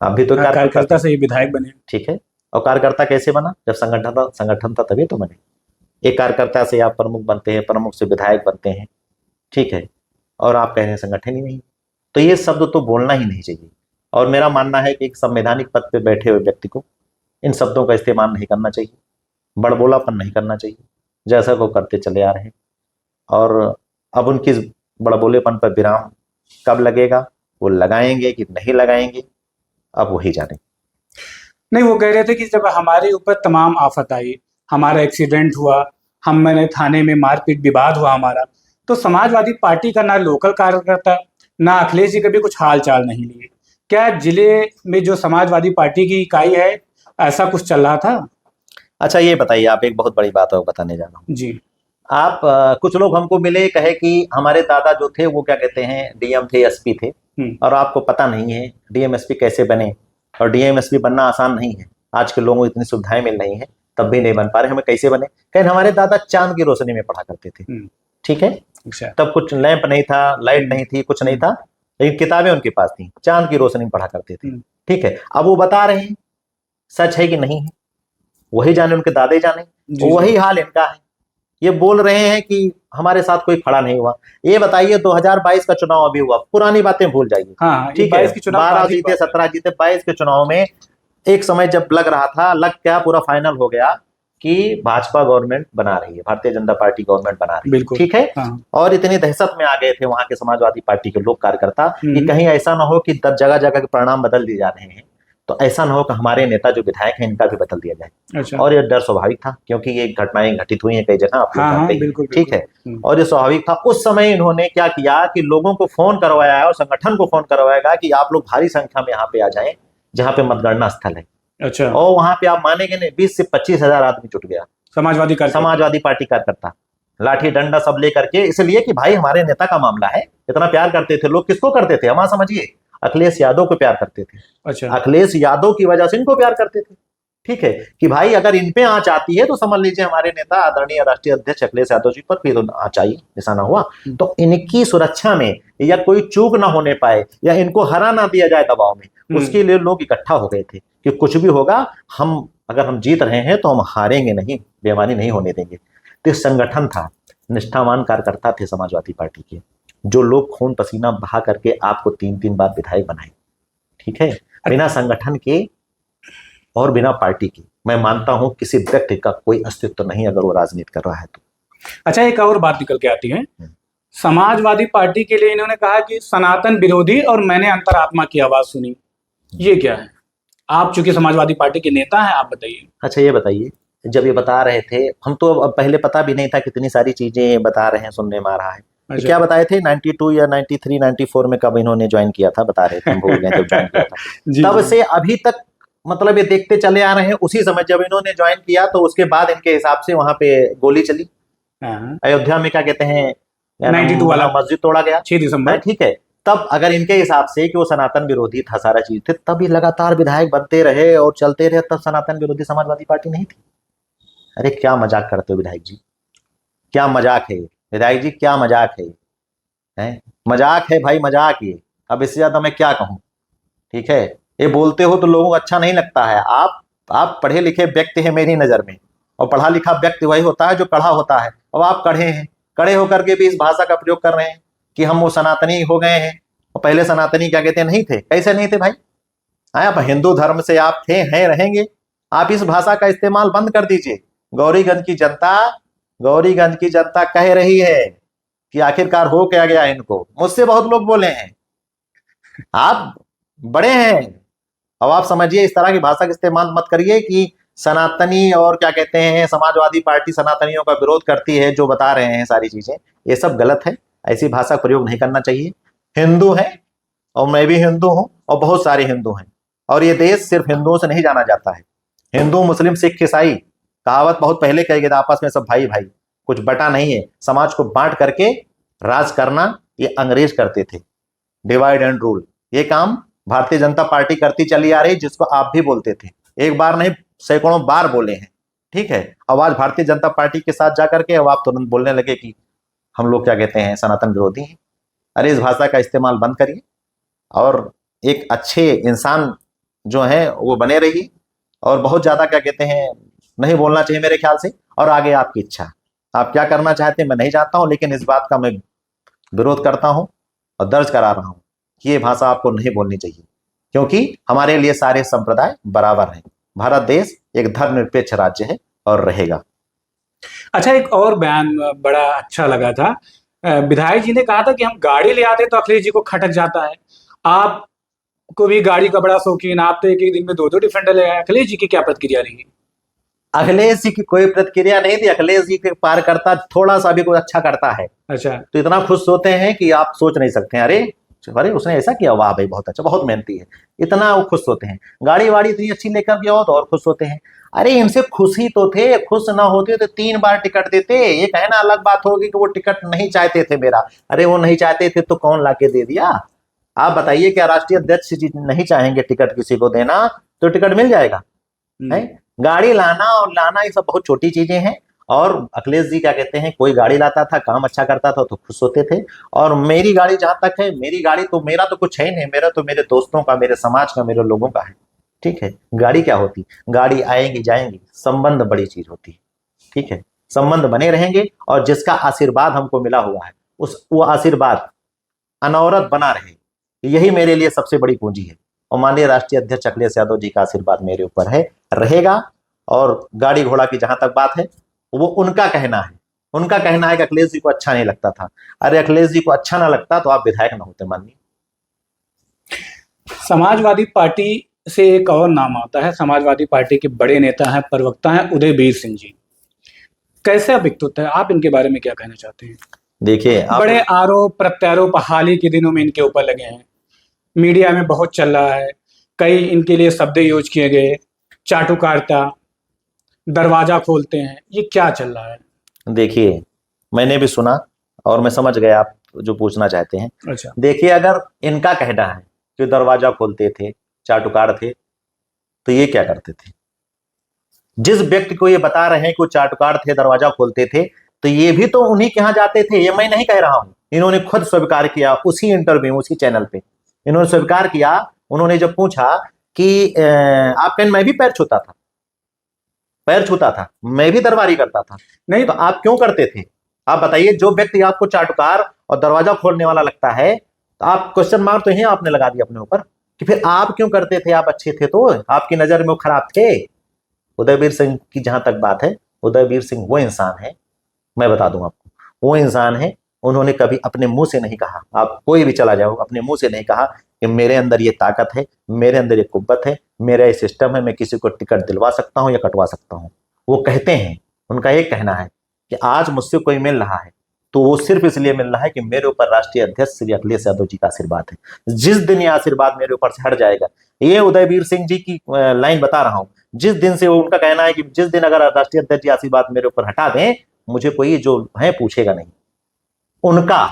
आप भी तो एक कार्यकर्ता कार्यकर्ता थे। से ही विधायक बने। ठीक है, और कार्यकर्ता कैसे बना? जब संगठन था तभी तो बने। एक कार्यकर्ता से आप प्रमुख बनते हैं, प्रमुख से विधायक बनते हैं। ठीक है, और आप कह रहे हैं संगठन ही नहीं। तो ये शब्द तो बोलना ही नहीं चाहिए, और मेरा मानना है कि एक संवैधानिक पद पे बैठे हुए व्यक्ति को इन शब्दों का इस्तेमाल नहीं करना चाहिए, बड़बोलापन नहीं करना चाहिए, जैसा वो करते चले आ रहे हैं। और अब उनकी इस बड़बोलेपन पर विराम कब लगेगा, वो लगाएंगे कि नहीं लगाएंगे, अब वही जाने। नहीं, वो कह रहे थे कि जब हमारे ऊपर तमाम आफत आई, हमारा एक्सीडेंट हुआ, मैंने थाने में मारपीट विवाद हुआ हमारा, तो समाजवादी पार्टी का ना लोकल कार्यकर्ता, ना अखिलेश जी कभी कुछ हाल चाल नहीं लिए। क्या जिले में जो समाजवादी पार्टी की इकाई है, ऐसा कुछ चल रहा था? अच्छा ये बताइए, आप एक बहुत बड़ी बात है बताने जा रहा हूँ। जी आप कुछ लोग हमको मिले, कहे कि हमारे दादा जो थे वो क्या कहते हैं डीएम थे, एसपी थे, और आपको पता नहीं है डीएम एसपी कैसे बने, और डीएम एसपी बनना आसान नहीं है। आज के लोगों को इतनी सुविधाएं मिल रही हैं, तब भी नहीं बन पा रहे। हमें कैसे बने? कहें हमारे दादा चांद की रोशनी में पढ़ा करते थे। ठीक है, अच्छा तब कुछ लैंप नहीं था, लाइट नहीं थी, कुछ नहीं था, लेकिन किताबें उनके पास थी, चांद की रोशनी में पढ़ा करते थे। ठीक है, अब वो बता रहे हैं सच है कि नहीं है, वही जाने, उनके दादे जाने। वही हाल इनका है, ये बोल रहे हैं कि हमारे साथ कोई खड़ा नहीं हुआ। ये बताइए 2022 का चुनाव अभी हुआ, पुरानी बातें भूल जाइए। हाँ, ठीक है, 12 की जीते, 17 जीते, 22 के चुनाव में एक समय जब लग रहा था, लग क्या पूरा फाइनल हो गया कि भाजपा गवर्नमेंट बना रही है, भारतीय जनता पार्टी गवर्नमेंट बना रही है। ठीक है, और इतनी दहशत में आ गए थे वहां के समाजवादी पार्टी के लोग, कार्यकर्ता, कि कहीं ऐसा ना हो कि जगह जगह के परिणाम बदल दिए जा रहे हैं, तो ऐसा ना हो कि हमारे नेता जो विधायक हैं इनका भी बदल दिया जाए। अच्छा। और ये डर स्वाभाविक था, क्योंकि ये घटनाएं घटित हुई हैं कई जगह, आप लोग जानते हैं। ठीक है, और ये स्वाभाविक था। उस समय इन्होंने क्या किया कि लोगों को फोन करवाया और संगठन को फोन करवाएगा कि आप लोग भारी संख्या में यहाँ पे आ जाएं, जहाँ पे मतगणना स्थल है। अच्छा। और वहां पे आप मानेंगे नहीं, 20 से 25 हजार आदमी जुट गया, समाजवादी पार्टी कार्यकर्ता, लाठी डंडा सब लेकर के, इसलिए कि भाई हमारे नेता का मामला है। इतना प्यार करते थे लोग, किसको करते थे? हम समझिए अखिलेश यादव को प्यार करते थे। अच्छा। अखिलेश यादव की वजह से इनको प्यार करते थे। ठीक है, कि भाई अगर इन पे आंच आती है तो समझ लीजिए हमारे नेता आदरणीय राष्ट्रीय अध्यक्ष अखिलेश यादव जी पर भी तो आंच आई, निशाना हुआ। तो इनकी सुरक्षा में या कोई चूक ना होने पाए, या इनको हरा ना दिया जाए दबाव में, उसके लिए लोग इकट्ठा हो गए थे कि कुछ भी होगा, अगर हम जीत रहे हैं तो हम हारेंगे नहीं, बेईमानी नहीं होने देंगे। तो संगठन था, निष्ठावान कार्यकर्ता थे समाजवादी पार्टी के, जो लोग खून पसीना बहा करके आपको 3-3 बार विधायक बनाए। ठीक है, बिना संगठन के और बिना पार्टी के मैं मानता हूं किसी व्यक्ति का कोई अस्तित्व नहीं, अगर वो राजनीति कर रहा है तो। अच्छा, एक और बात निकल के आती है, समाजवादी पार्टी के लिए इन्होंने कहा कि सनातन विरोधी और मैंने अंतरात्मा की आवाज सुनी, ये क्या है? आप चूंकि समाजवादी पार्टी के नेता हैं, आप बताइए। अच्छा ये बताइए, जब ये बता रहे थे, हम तो अब पहले पता भी नहीं था, कितनी सारी चीजें बता रहे हैं, सुनने में आ रहा है। अच्छा। क्या बताए थे 92 या 93, 94 में कब इन्होंने ज्वाइन किया था, बता रहे थे, हम भूल गए जब ज्वाइन किया था। तब से अभी तक मतलब ये देखते चले आ रहे हैं। उसी समय जब इन्होंने ज्वाइन किया तो उसके बाद इनके हिसाब से वहां पे गोली चली, हाँ, अयोध्या में क्या कहते हैं 92 वाला मस्जिद तोड़ा गया, 6 दिसंबर। ठीक है। तब अगर इनके हिसाब से कि वो सनातन विरोधी था, सारा चीज थे, तब ये लगातार विधायक बनते रहे और चलते रहे, तब सनातन विरोधी समाजवादी पार्टी नहीं थी। अरे क्या मजाक करते हो विधायक जी, क्या मजाक है विधायक जी, क्या मजाक है? मजाक है भाई, मजाक ये। अब इससे ज्यादा मैं क्या कहूँ, ठीक है। ये बोलते हो तो लोगों को अच्छा नहीं लगता है। आप पढ़े लिखे व्यक्ति हैं मेरी नजर में, और पढ़ा लिखा व्यक्ति वही होता है जो कढ़ा होता है। अब आप कढ़े हैं, कड़े होकर के भी इस भाषा का प्रयोग कर रहे हैं कि हम वो सनातनी हो गए हैं। और पहले सनातनी क्या कहते हैं, नहीं थे। कैसे नहीं थे भाई? आप हिंदू धर्म से आप थे, हैं, रहेंगे। आप इस भाषा का इस्तेमाल बंद कर दीजिए। गौरीगंज की जनता कह रही है कि आखिरकार हो क्या गया इनको। मुझसे बहुत लोग बोले हैं, आप बड़े हैं, अब आप समझिए, इस तरह की भाषा का इस्तेमाल मत करिए कि सनातनी और क्या कहते हैं समाजवादी पार्टी सनातनियों का विरोध करती है, जो बता रहे हैं सारी चीजें, ये सब गलत है। ऐसी भाषा का प्रयोग नहीं करना चाहिए। हिंदू है, और मैं भी हिंदू हूं, और बहुत सारे हिंदू हैं, और ये देश सिर्फ हिंदुओं से नहीं जाना जाता है। हिंदू, मुस्लिम, सिख, ईसाई, कहावत बहुत पहले कही गई थी, आपस में सब भाई भाई, कुछ बटा नहीं है। समाज को बांट करके राज करना ये अंग्रेज करते थे, डिवाइड एंड रूल। ये काम भारतीय जनता पार्टी करती चली आ रही, जिसको आप भी बोलते थे, एक बार नहीं सैकड़ों बार बोले हैं, ठीक है। अब आज भारतीय जनता पार्टी के साथ जाकर के अब आप तुरंत बोलने लगे कि हम लोग क्या कहते हैं सनातन विरोधी हैं। अरे इस भाषा का इस्तेमाल बंद करिए, और एक अच्छे इंसान जो है वो बने रहिए, और बहुत ज्यादा क्या कहते हैं नहीं बोलना चाहिए मेरे ख्याल से। और आगे आपकी इच्छा, आप क्या करना चाहते हैं मैं नहीं जानता हूं, लेकिन इस बात का मैं विरोध करता हूं और दर्ज करा रहा हूं कि ये भाषा आपको नहीं बोलनी चाहिए, क्योंकि हमारे लिए सारे संप्रदाय बराबर हैं। भारत देश एक धर्मनिरपेक्ष राज्य है और रहेगा। अच्छा, एक और बयान बड़ा अच्छा लगा था। विधायक जी ने कहा था कि हम गाड़ी ले आते तो अखिलेश जी को खटक जाता है। आपको भी गाड़ी का बड़ा शौकीन, आप तो एक एक दिन में 2-2 डिफेंडर ले आए। अखिलेश जी की क्या प्रतिक्रिया रही? अखिलेश जी की कोई प्रतिक्रिया नहीं थी। अखिलेश जी के पार करता थोड़ा सा भी कोई अच्छा करता है अच्छा, तो इतना खुश होते हैं कि आप सोच नहीं सकते हैं। अरे उसने ऐसा किया, वाह भाई बहुत अच्छा, बहुत मेहनती है, इतना वो खुश होते हैं। गाड़ी वाड़ी इतनी अच्छी लेकर के आओ तो और खुश होते हैं। अरे इनसे खुशी तो थे, खुश ना होते तो 3 बार टिकट देते। ये कहना अलग बात होगी कि वो टिकट नहीं चाहते थे मेरा। अरे वो नहीं चाहते थे तो कौन लाके दे दिया? आप बताइए, क्या राष्ट्रीय अध्यक्ष जी नहीं चाहेंगे टिकट किसी को देना तो टिकट मिल जाएगा? है गाड़ी लाना और लाना ये सब बहुत छोटी चीजें हैं। और अखिलेश जी क्या कहते हैं, कोई गाड़ी लाता था, काम अच्छा करता था तो खुश होते थे। और मेरी गाड़ी जहां तक है, मेरी गाड़ी तो, मेरा तो कुछ है ही नहीं, मेरा तो मेरे दोस्तों का, मेरे समाज का, मेरे लोगों का है, ठीक है। गाड़ी क्या होती, गाड़ी आएंगी जाएंगी, संबंध बड़ी चीज होती है, ठीक है। संबंध बने रहेंगे, और जिसका आशीर्वाद हमको मिला हुआ है वो आशीर्वाद अनवरत बना रहे, यही मेरे लिए सबसे बड़ी पूंजी है। और माननीय राष्ट्रीय अध्यक्ष अखिलेश यादव जी का आशीर्वाद मेरे ऊपर है, रहेगा। और गाड़ी घोड़ा की जहां तक बात है, वो उनका कहना है। उनका कहना है कि अखिलेश जी को अच्छा नहीं लगता था। अरे अखिलेश जी को अच्छा ना लगता तो आप विधायक ना होते माननीय। समाजवादी पार्टी से एक और नाम आता है। समाजवादी पार्टी के बड़े नेता हैं, प्रवक्ता हैं, उदयवीर सिंह जी। कैसे व्यक्तित्व है, आप इनके बारे में क्या कहना चाहते हैं? देखिए बड़े आरोप प्रत्यारोप हाल ही के दिनों में इनके ऊपर लगे हैं, मीडिया में बहुत चल रहा है। कई इनके लिए शब्द यूज किए गए, चाटुकारिता, दरवाजा खोलते हैं, ये क्या चल रहा है? देखिए मैंने भी सुना और मैं समझ गया आप जो पूछना चाहते हैं। अच्छा, देखिए अगर इनका कहना है कि दरवाजा खोलते थे, चाटुकार थे, तो ये क्या करते थे? जिस व्यक्ति को ये बता रहे हैं कि वो चाटुकार थे, दरवाजा खोलते थे, तो ये भी तो उन्हीं के यहाँ जाते थे। ये मैं नहीं कह रहा हूं, इन्होंने खुद स्वीकार किया उसी इंटरव्यू, उसी चैनल पे इन्होंने स्वीकार किया। उन्होंने जब पूछा कि आप कहें मैं भी पैर छूता था, पैर छूता था, मैं भी दरबारी करता था, नहीं तो आप क्यों करते थे? आप बताइए, जो व्यक्ति आपको चाटुकार और दरवाजा खोलने वाला लगता है, तो आप क्वेश्चन मार्क तो यही आपने लगा दिया अपने ऊपर कि फिर आप क्यों करते थे? आप अच्छे थे तो आपकी नजर में वो खराब थे? उदयवीर सिंह की जहां तक बात है, उदयवीर सिंह वो इंसान है, मैं बता दूं आपको, वो इंसान है, उन्होंने कभी अपने मुंह से नहीं कहा, आप कोई भी चला जाओ, अपने मुंह से नहीं कहा कि मेरे अंदर ये ताकत है, मेरे अंदर ये कुव्वत है, मेरा ये सिस्टम है, मैं किसी को टिकट दिलवा सकता हूं या कटवा सकता हूं। वो कहते हैं, उनका एक कहना है कि आज मुझसे कोई मिल रहा है तो वो सिर्फ इसलिए मिल रहा है कि मेरे ऊपर राष्ट्रीय अध्यक्ष श्री अखिलेश यादव जी का आशीर्वाद है। जिस दिन ये आशीर्वाद मेरे ऊपर से हट जाएगा, ये उदयवीर सिंह जी की लाइन बता रहा हूं, जिस दिन से वो, उनका कहना है कि जिस दिन अगर राष्ट्रीय अध्यक्ष जी आशीर्वाद मेरे ऊपर हटा दें, मुझे कोई जो है पूछेगा नहीं। उनका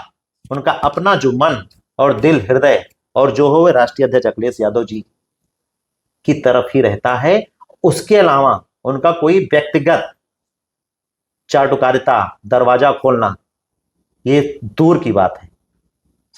उनका अपना जो मन और दिल, हृदय और जो हो, राष्ट्रीय अध्यक्ष अखिलेश यादव जी की तरफ ही रहता है। उसके अलावा उनका कोई व्यक्तिगत चाटुकारिता, दरवाजा खोलना, ये दूर की बात है।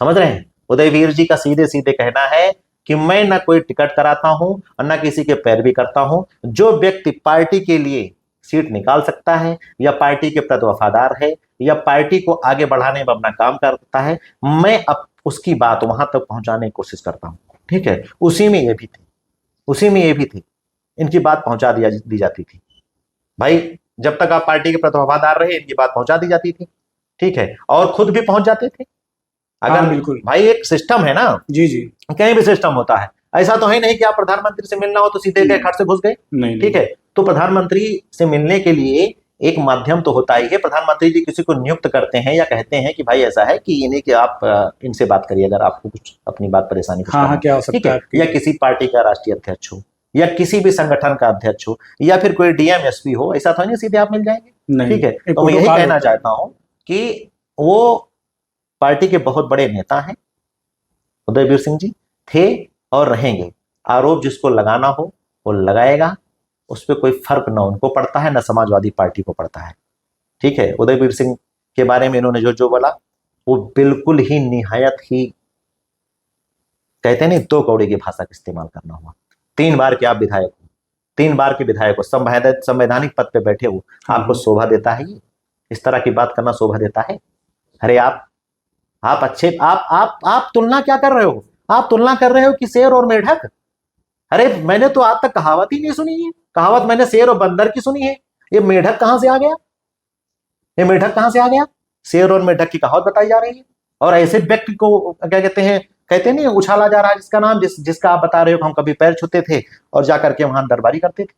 समझ रहे हैं? उदयवीर जी का सीधे सीधे कहना है कि मैं ना कोई टिकट कराता हूं और ना किसी के पैरवी करता हूं। जो व्यक्ति पार्टी के लिए सीट निकाल सकता है या पार्टी के प्रति वफादार है या पार्टी को आगे बढ़ाने में अपना काम करता है, मैं अब उसकी बात वहां तक पहुंचाने की कोशिश करता हूं। ठीक है, उसी में ये भी थी, इनकी बात पहुंचा दी जाती थी। भाई जब तक आप पार्टी के प्रति वफादार रहे, इनकी बात पहुंचा दी जाती थी। ठीक है, और खुद भी पहुंच जाते थे। अगर बिल्कुल भाई एक सिस्टम है ना, जी जी, कहीं भी सिस्टम होता है। ऐसा तो है नहीं कि आप प्रधानमंत्री से मिलना हो तो सीधे गए घर से घुस गए। नहीं ठीक है, तो प्रधानमंत्री से मिलने के लिए एक माध्यम तो होता ही है। प्रधानमंत्री जी किसी को नियुक्त करते हैं या कहते हैं कि भाई ऐसा है कि इन्हें कि आप इनसे बात करिए अगर आपको कुछ अपनी बात परेशानी कुछ हाँ क्या हो ठीक सकता है, है या किसी पार्टी का राष्ट्रीय अध्यक्ष हो या किसी भी संगठन का अध्यक्ष हो या फिर कोई डीएम एसपी हो, ऐसा तो नहीं सीधे आप मिल जाएंगे। ठीक है, तो मैं यही कहना चाहता हूं कि वो पार्टी के बहुत बड़े नेता हैं उदयवीर सिंह जी, थे और रहेंगे। आरोप जिसको लगाना हो वो लगाएगा, उस पर कोई फर्क ना उनको पड़ता है ना समाजवादी पार्टी को पड़ता है। ठीक है, उदयवीर सिंह के बारे में इन्होंने जो जो बोला वो बिल्कुल ही निहायत ही, कहते नहीं, दो कौड़े की भाषा का इस्तेमाल करना हुआ। 3 बार के आप विधायक हो, 3 बार के विधायक हो, संवैधानिक पद पे बैठे हो, आपको शोभा देता है ये? इस तरह की बात करना शोभा देता है? अरे आप अच्छे, आप तुलना क्या कर रहे हो? आप तुलना कर रहे हो कि शेर और मेढक। अरे मैंने तो आज तक कहावत ही नहीं सुनी है। कहावत मैंने शेर और बंदर की सुनी है, ये मेढक कहां से आ गया? ये मेढक कहां से आ गया? शेर और मेढक की कहावत बताई जा रही है और ऐसे व्यक्ति को क्या कहते नहीं, उछाला जा रहा है जिसका नाम जिसका आप बता रहे हो हम कभी पैर छूते थे और जाकर के वहां दरबारी करते थे।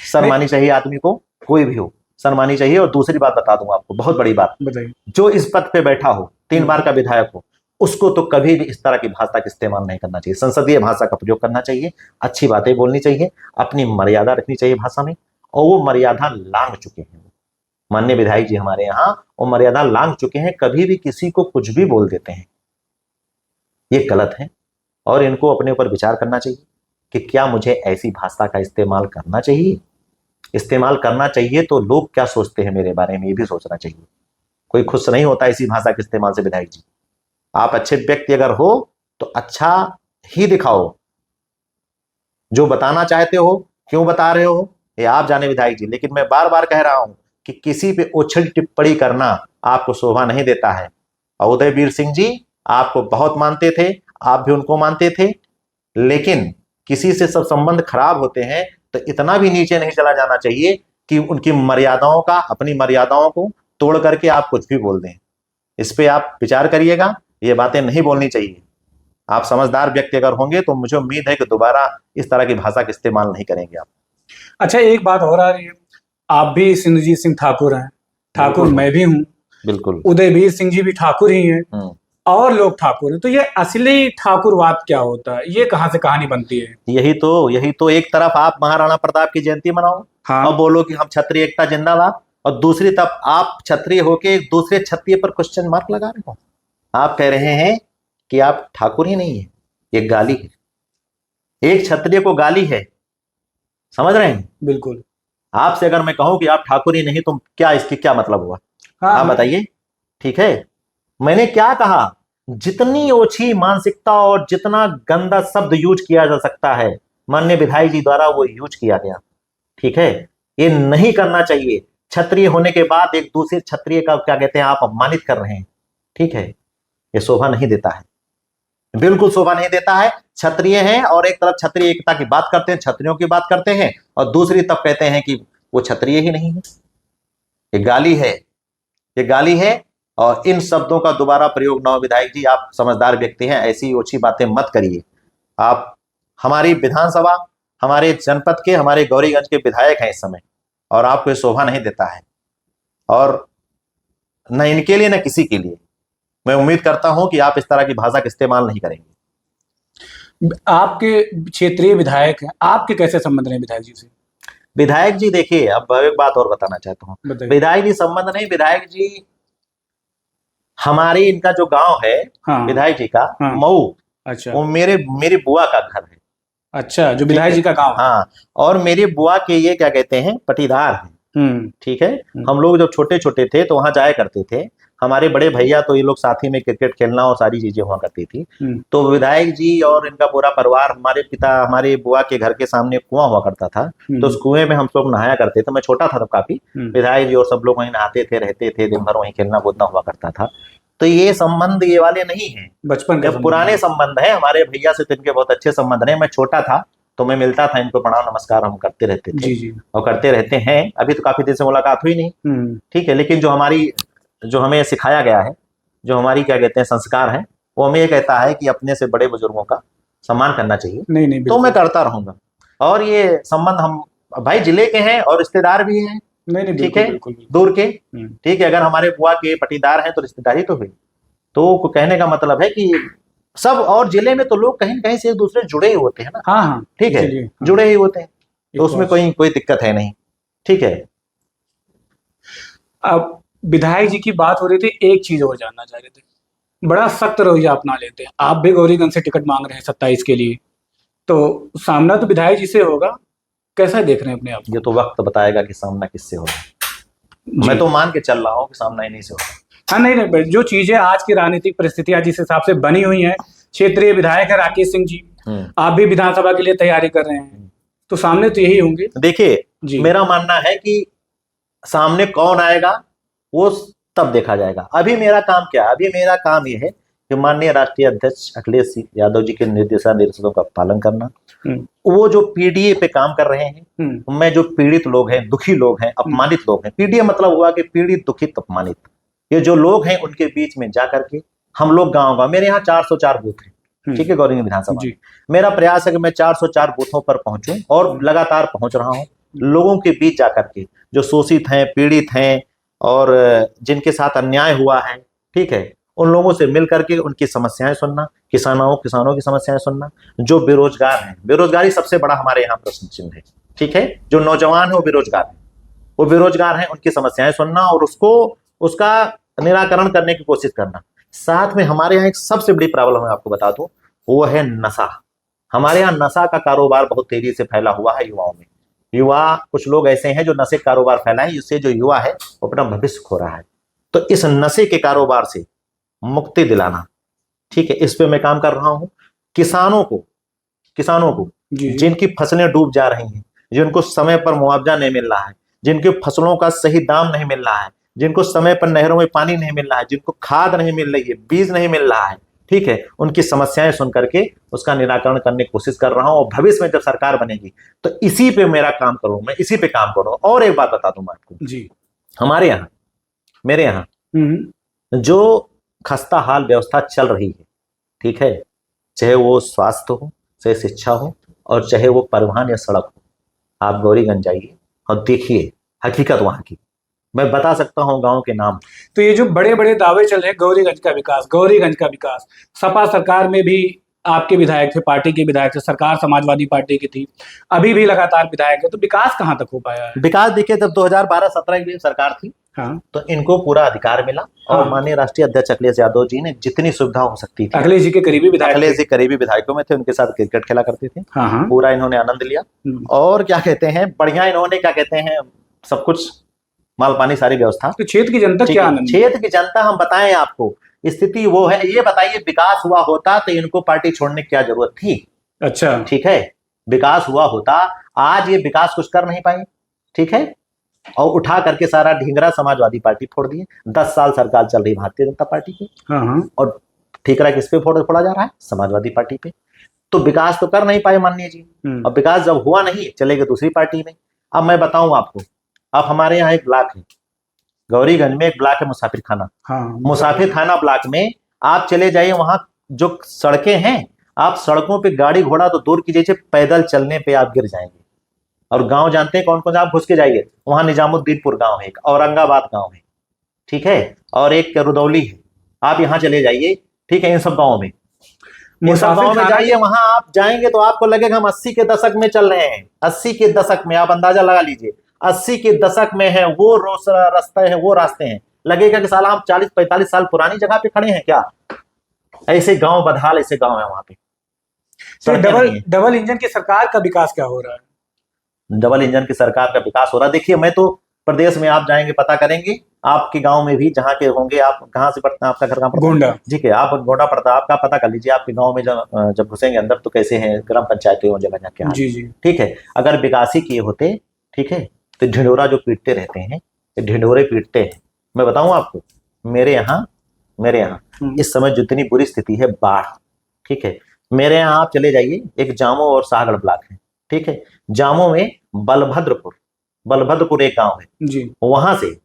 शर्मानी चाहिए आदमी को, कोई भी हो, शर्मानी चाहिए। और दूसरी बात बता दूंगा आपको, बहुत बड़ी बात, जो इस पद पे बैठा हो, 3 बार का विधायक हो, उसको तो कभी भी इस तरह की भाषा का इस्तेमाल नहीं करना चाहिए। संसदीय भाषा का प्रयोग करना चाहिए, अच्छी बातें बोलनी चाहिए, अपनी मर्यादा रखनी चाहिए भाषा में। और वो मर्यादा लांघ चुके हैं माननीय विधायक जी हमारे यहाँ, वो मर्यादा लांघ चुके हैं। कभी भी किसी को कुछ भी बोल देते हैं, ये गलत है। और इनको अपने ऊपर विचार करना चाहिए कि क्या मुझे ऐसी भाषा का इस्तेमाल करना चाहिए। इस्तेमाल करना चाहिए तो लोग क्या सोचते हैं मेरे बारे में, ये भी सोचना चाहिए। कोई खुश नहीं होता इसी भाषा के इस्तेमाल से। विधायक जी, आप अच्छे व्यक्ति अगर हो तो अच्छा ही दिखाओ, जो बताना चाहते हो क्यों बता रहे हो ये आप जाने विधायक जी। लेकिन मैं बार बार कह रहा हूं कि किसी पे उछल टिप्पणी करना आपको शोभा नहीं देता है। और उदयवीर सिंह जी आपको बहुत मानते थे, आप भी उनको मानते थे, लेकिन किसी से सब संबंध खराब होते हैं तो इतना भी नीचे नहीं चला जाना चाहिए कि उनकी मर्यादाओं का, अपनी मर्यादाओं को तोड़ करके आप कुछ भी बोल दें। इस पे आप विचार करिएगा, ये बातें नहीं बोलनी चाहिए। आप समझदार व्यक्ति अगर होंगे तो मुझे उम्मीद है कि दोबारा इस तरह की भाषा का इस्तेमाल नहीं करेंगे आप। अच्छा एक बात और आ रही है, आप भी सिंधुजीत सिंह ठाकुर हैं, ठाकुर मैं भी हूँ, बिल्कुल, उदयवीर सिंह जी भी ठाकुर ही हैं और लोग ठाकुर हैं। तो ये असली ठाकुरवाद क्या होता है, ये कहाँ से कहानी बनती है? यही तो एक तरफ आप महाराणा प्रताप की जयंती मनाओ और बोलो कि हम क्षत्रिय एकता जिंदाबाद, और दूसरी तरफ आप क्षत्रिय होके एक दूसरे क्षत्रिय पर क्वेश्चन मार्क लगा रहे हो। आप कह रहे हैं कि आप ठाकुर ही नहीं है, ये गाली है, एक क्षत्रिय को गाली है। समझ रहे हैं? बिल्कुल। आपसे अगर मैं कहूं कि आप ठाकुर ही नहीं, तो क्या इसकी क्या मतलब हुआ? आप बताइए। ठीक है, मैंने क्या कहा? जितनी ओछी मानसिकता और जितना गंदा शब्द यूज किया जा सकता है माननीय विधायक जी द्वारा वो यूज किया गया। ठीक है, ये नहीं करना चाहिए। क्षत्रिय होने के बाद एक दूसरे क्षत्रिय का क्या कहते हैं आप अपमानित कर रहे हैं। ठीक है, ये शोभा नहीं देता है, बिल्कुल शोभा नहीं देता है। क्षत्रिय हैं और एक तरफ क्षत्रिय एकता की बात करते हैं, क्षत्रियों की बात करते हैं, और दूसरी तरफ कहते हैं कि वो क्षत्रिय ही नहीं है। ये गाली है, ये गाली है। और इन शब्दों का दोबारा प्रयोग ना हो। विधायक जी आप समझदार व्यक्ति हैं, ऐसी ओछी बातें मत करिए। आप हमारी विधानसभा, हमारे जनपद के, हमारे गौरीगंज के विधायक हैं इस समय, और आपको ये शोभा नहीं देता है। और न इनके लिए न किसी के लिए। मैं उम्मीद करता हूं कि आप इस तरह की भाषा का इस्तेमाल नहीं करेंगे। आपके क्षेत्रीय विधायक हैं, आपके कैसे संबंध रहे विधायक जी से? विधायक जी देखिए, अब एक बात और बताना चाहता हूँ। बताइए। विधायक जी संबंध नहीं, विधायक जी हमारे, इनका जो गांव है हाँ। विधायक जी का, हाँ। मऊ, अच्छा। वो मेरी बुआ का घर है। अच्छा, जो ठीक विधायक है? जी का गांव है। हाँ, और मेरी बुआ के ये क्या कहते हैं, पटीदार हैं। ठीक है। हम लोग जब छोटे छोटे थे तो वहां जाया करते थे। हमारे बड़े भैया तो ये लोग साथ ही में क्रिकेट खेलना और सारी चीजें हुआ करती थी। तो विधायक जी और इनका पूरा परिवार, हमारे पिता, हमारी बुआ के घर के सामने कुआं हुआ करता था, तो उस कुएं में हम लोग नहाया करते थे। मैं छोटा था तब काफी। विधायक जी और सब लोग वहीं नहाते थे, रहते थे, दिन भर वहीं खेलना कूदना हुआ करता था। तो ये संबंध ये वाले नहीं है, बचपन का पुराने संबंध है। हमारे भैया से तो इनके बहुत अच्छे संबंध रहे। मैं छोटा था तो मैं मिलता था, इनको प्रणाम नमस्कार हम करते रहते थे। जी जी। और करते रहते हैं। अभी तो काफी देर से मुलाकात हुई नहीं। ठीक है, लेकिन जो हमें सिखाया गया है, जो हमारी क्या कहते हैं संस्कार है, वो हमें ये कहता है कि अपने से बड़े बुजुर्गों का सम्मान करना चाहिए। नहीं, तो मैं करता रहूंगा। और ये संबंध हम भाई जिले के हैं और रिश्तेदार भी हैं। नहीं, ठीक है, बिल्कुल। दूर के। ठीक है, अगर हमारे बुआ के पटीदार हैं तो रिश्तेदारी तो हुई। तो कहने का मतलब है कि सब, और जिले में तो लोग कहीं न कहीं से एक दूसरे जुड़े ही होते हैं ना। हाँ, ठीक है, जुड़े ही होते हैं, तो उसमें कोई दिक्कत है नहीं। ठीक है। अब विधायक जी की बात हो रही थी, एक चीज और जानना चाह रहे थे। बड़ा सख्त रवैया अपना लेते हैं। आप भी गौरीगंज से टिकट मांग रहे हैं 27 के लिए, तो सामना तो विधायक जी से होगा। कैसा देख रहे हैं अपने आप को? ये तो वक्त बताएगा कि सामना किससे होगा। मैं तो मान के चल रहा हूँ कि सामना इन्हीं से होगा। हाँ, नहीं, जो चीजें आज की राजनीतिक परिस्थितियां जिस हिसाब से बनी हुई हैं, क्षेत्रीय विधायक है राकेश सिंह जी, आप भी विधानसभा के लिए तैयारी कर रहे हैं, तो सामने तो यही होंगे। देखिए, मेरा मानना है कि सामने कौन आएगा वो तब देखा जाएगा। अभी मेरा काम क्या है? अभी मेरा काम ये है कि माननीय राष्ट्रीय अध्यक्ष अखिलेश यादव जी के निर्देशों का पालन करना। वो जो पीडीए पे काम कर रहे हैं, मैं जो पीड़ित लोग हैं, दुखी लोग हैं, अपमानित लोग हैं, पीडीए मतलब हुआ कि पीड़ित, दुखित, अपमानित, ये जो लोग हैं उनके बीच में जा करके हम लोग गांव मेरे यहाँ 404 बूथ हैं। ठीक है, गौरीगंज विधानसभा। मेरा प्रयास है कि मैं 404 बूथों पर पहुंचूं और लगातार पहुंच रहा हूं। लोगों के बीच जाकर के, जो शोषित हैं, पीड़ित हैं और जिनके साथ अन्याय हुआ है, ठीक है, उन लोगों से मिल करके उनकी समस्याएं सुनना, किसानों की समस्याएं सुनना। जो बेरोजगार हैं, बेरोजगारी सबसे बड़ा हमारे यहाँ प्रश्न चिन्ह है। ठीक है, जो नौजवान है वो बेरोजगार हैं, उनकी समस्याएं सुनना और उसका निराकरण करने की कोशिश करना। साथ में हमारे यहाँ एक सबसे बड़ी प्रॉब्लम है, आपको बता दूं, वो है नशा। हमारे यहाँ नशा का कारोबार बहुत तेजी से फैला हुआ है युवाओं में। कुछ लोग ऐसे हैं जो नशे कारोबार फैलाएं, जिससे जो युवा है वो अपना भविष्य खो रहा है। तो इस नशे के कारोबार से मुक्ति दिलाना, ठीक है, इस पे मैं काम कर रहा हूं। किसानों को जिनकी फसलें डूब जा रही हैं, जिनको समय पर मुआवजा नहीं मिल रहा है, जिनकी फसलों का सही दाम नहीं मिल रहा है, जिनको समय पर नहरों में पानी नहीं मिल रहा है, जिनको खाद नहीं मिल रही है, बीज नहीं मिल रहा है, ठीक है, उनकी समस्याएं सुन करके उसका निराकरण करने की कोशिश कर रहा हूं। और भविष्य में जब सरकार बनेगी तो इसी पे मेरा काम करूं, मैं इसी पे काम करूं। और एक बात बता दूं मैं आपको जी, हमारे यहाँ, मेरे यहाँ जो खस्ता हाल व्यवस्था चल रही है, ठीक है, चाहे वो स्वास्थ्य हो, चाहे शिक्षा हो, और चाहे वो परिवहन या सड़क हो, आप गौरीगंज जाइए और देखिए हकीकत वहां की। मैं बता सकता हूं गांव के नाम। तो ये जो बड़े बड़े दावे चल रहे हैं, गौरीगंज का विकास, सपा सरकार में भी आपके विधायक थे, पार्टी के विधायक थे, सरकार समाजवादी पार्टी की थी, अभी भी लगातार विधायक है, तो विकास कहां तक हो पाया है? विकास देखिए, जब 2012-17 की सरकार थी, हाँ, तो इनको पूरा अधिकार मिला। हाँ, और माननीय राष्ट्रीय अध्यक्ष अखिलेश यादव जी ने जितनी सुविधा हो सकती थी, अखिलेश जी के करीबी विधायकों में थे, उनके साथ क्रिकेट खेला करते थे। हाँ, पूरा इन्होंने आनंद लिया। और क्या कहते हैं, बढ़िया इन्होंने क्या कहते हैं, सब कुछ माल पानी सारी व्यवस्था। तो क्षेत्र की जनता क्या आनंद? क्षेत्र की जनता, हम बताएं आपको, स्थिति वो है। ये बताइए, विकास हुआ होता तो इनको पार्टी छोड़ने की क्या जरूरत थी? अच्छा, ठीक है, विकास हुआ होता, आज ये विकास कुछ कर नहीं पाए, ठीक है, और उठा करके सारा ढींगरा समाजवादी पार्टी फोड़ दिए। 10 साल सरकार चल रही भारतीय जनता पार्टी की, और ठीकरा किस पे फोड़ा जा रहा है? समाजवादी पार्टी पे। तो विकास तो कर नहीं पाए माननीय जी। अब विकास जब हुआ नहीं, चले गए दूसरी पार्टी में। अब मैं बताऊं आपको, अब हमारे यहाँ एक ब्लॉक है, गौरीगंज में एक ब्लॉक है मुसाफिर खाना। मुसाफिर खाना ब्लॉक में आप चले जाइए, वहां जो सड़कें हैं, आप सड़कों पे गाड़ी घोड़ा तो दूर कीजिए, पैदल चलने पे आप गिर जाएंगे। और गांव जानते हैं कौन कौन, आप घुस के जाइए, वहां निजामुद्दीनपुर गांव है, एक औरंगाबाद गांव है, ठीक है, और एक रुदौली है। आप यहाँ चले जाइए, ठीक है, इन सब गाँव में, इन सब गाँव में जाइए, वहां आप जाएंगे तो आपको लगेगा हम 80 के दशक में चल रहे हैं। 80 के दशक में आप अंदाजा लगा लीजिए, 80 के दशक में है वो रास्ते हैं, वो रास्ते हैं, लगेगा कि साला हम 40-45 साल पुरानी जगह पे खड़े हैं क्या। ऐसे गांव बदहाल, ऐसे गांव है वहां पे। तो डबल इंजन की सरकार का विकास क्या हो रहा है? डबल इंजन की सरकार का विकास हो रहा है। देखिए, मैं तो प्रदेश में आप जाएंगे पता करेंगे, आपके गांव में भी जहाँ के होंगे, आप कहाँ से पड़ते हैं, आपका घर कहाँ पड़ता है? गोंडा। ठीक है, आप गोंडा पड़ता है आपका, पता कर लीजिए आपके गांव में जब घुसेंगे अंदर तो कैसे हैं ग्राम पंचायतें वो जगह जाके हाल। जी जी। ठीक है, अगर विकास ही किए होते, ठीक है, तो ढिंढोरा जो पीटते रहते हैं, ढिंढोरे पीटते हैं। मैं बताऊं आपको, मेरे यहाँ इस समय जितनी बुरी स्थिति है, बाढ़, ठीक है, मेरे यहाँ आप चले जाइए, एक जामो और सागड़ ब्लॉक है, ठीक है, जामो में बलभद्रपुर एक गांव है जी, वहां से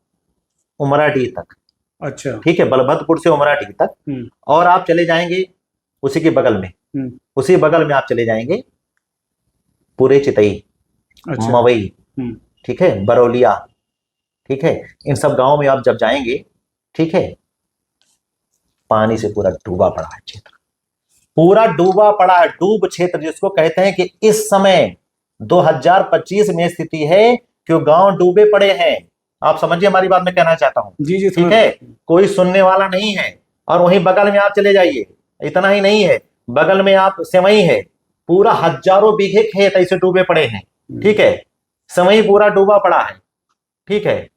उमराटी तक, अच्छा, ठीक है, बलभद्रपुर से उमराटी तक। और आप चले जाएंगे उसी के बगल में, उसी बगल में आप चले जाएंगे पूरे चितई, अच्छा, मवई, ठीक है, बरौलिया, ठीक है, इन सब गांवों में आप जब जाएंगे, ठीक है, पानी से पूरा डूबा पड़ा है क्षेत्र, पूरा डूबा पड़ा है, डूब क्षेत्र जिसको कहते हैं कि इस समय 2025 में स्थिति है कि गांव डूबे पड़े हैं। आप समझिए हमारी बात मैं कहना चाहता हूं। जी जी, ठीक है, कोई सुनने वाला नहीं है। और वहीं बगल में आप चले जाइए, इतना ही नहीं है, बगल में आप सेवई है, पूरा हजारों बीघे खेत ऐसे डूबे पड़े हैं, ठीक है, सेवई पूरा डूबा पड़ा है, ठीक है,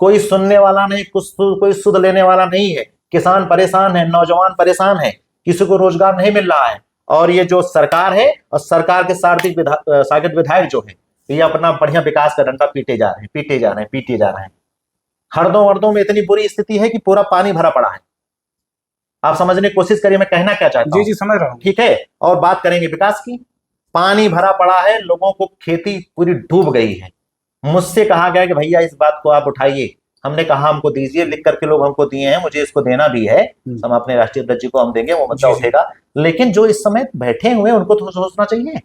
कोई सुनने वाला नहीं, कोई सुध लेने वाला नहीं है, किसान परेशान है, नौजवान परेशान है, किसी को रोजगार नहीं मिल रहा है। और ये जो सरकार है और सरकार के सागिद विधायक जो है, ये अपना बढ़िया विकास का डंडा पीटे जा रहे हैं। हरदों वर्दों में इतनी बुरी स्थिति है कि पूरा पानी भरा पड़ा है। आप समझने की कोशिश करिए मैं कहना क्या चाहता हूं। जी जी, समझ रहा हूं। ठीक है, और बात करेंगे विकास की। पानी भरा पड़ा है, लोगों को खेती पूरी डूब गई है। मुझसे कहा गया कि भैया इस बात को आप उठाइए, हमने कहा हमको दीजिए, लिख करके लोग हमको दिए हैं, मुझे इसको देना भी है, हम अपने राष्ट्रीय अध्यक्ष जी को हम देंगे, वो मुद्दा उठेगा। लेकिन जो इस समय बैठे हुए उनको तो सोचना चाहिए।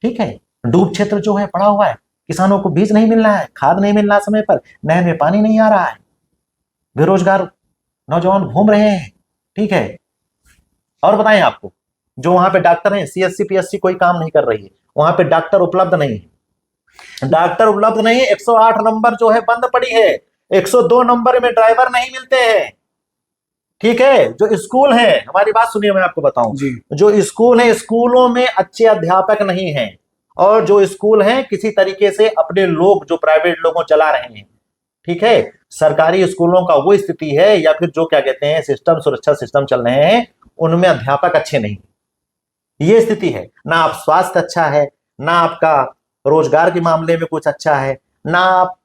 ठीक है, डूब क्षेत्र जो है पड़ा हुआ है, किसानों को बीज नहीं मिल रहा है, खाद नहीं मिल रहा समय पर, नहर में पानी नहीं आ रहा है, बेरोजगार नौजवान घूम रहे हैं। ठीक है, और बताएं आपको, जो वहां पे डॉक्टर हैं, CSC PSC कोई काम नहीं कर रही है, वहां पे डॉक्टर उपलब्ध नहीं है, डॉक्टर उपलब्ध नहीं, 108 नंबर जो है बंद पड़ी है, 102 नंबर में ड्राइवर नहीं मिलते हैं। ठीक है, जो स्कूल है, हमारी बात सुनिए मैं आपको बताऊं, जो स्कूल है, स्कूलों में अच्छे अध्यापक नहीं हैं, और जो स्कूल हैं किसी तरीके से अपने लोग जो प्राइवेट लोगों चला रहे हैं। ठीक है, सरकारी स्कूलों का वो स्थिति है, या फिर जो क्या कहते हैं सिस्टम, सुरक्षा सिस्टम चल रहे हैं, उनमें अध्यापक अच्छे नहीं, ये स्थिति है। ना आप स्वास्थ्य अच्छा है, ना आपका रोजगार के मामले में कुछ अच्छा है, ना आप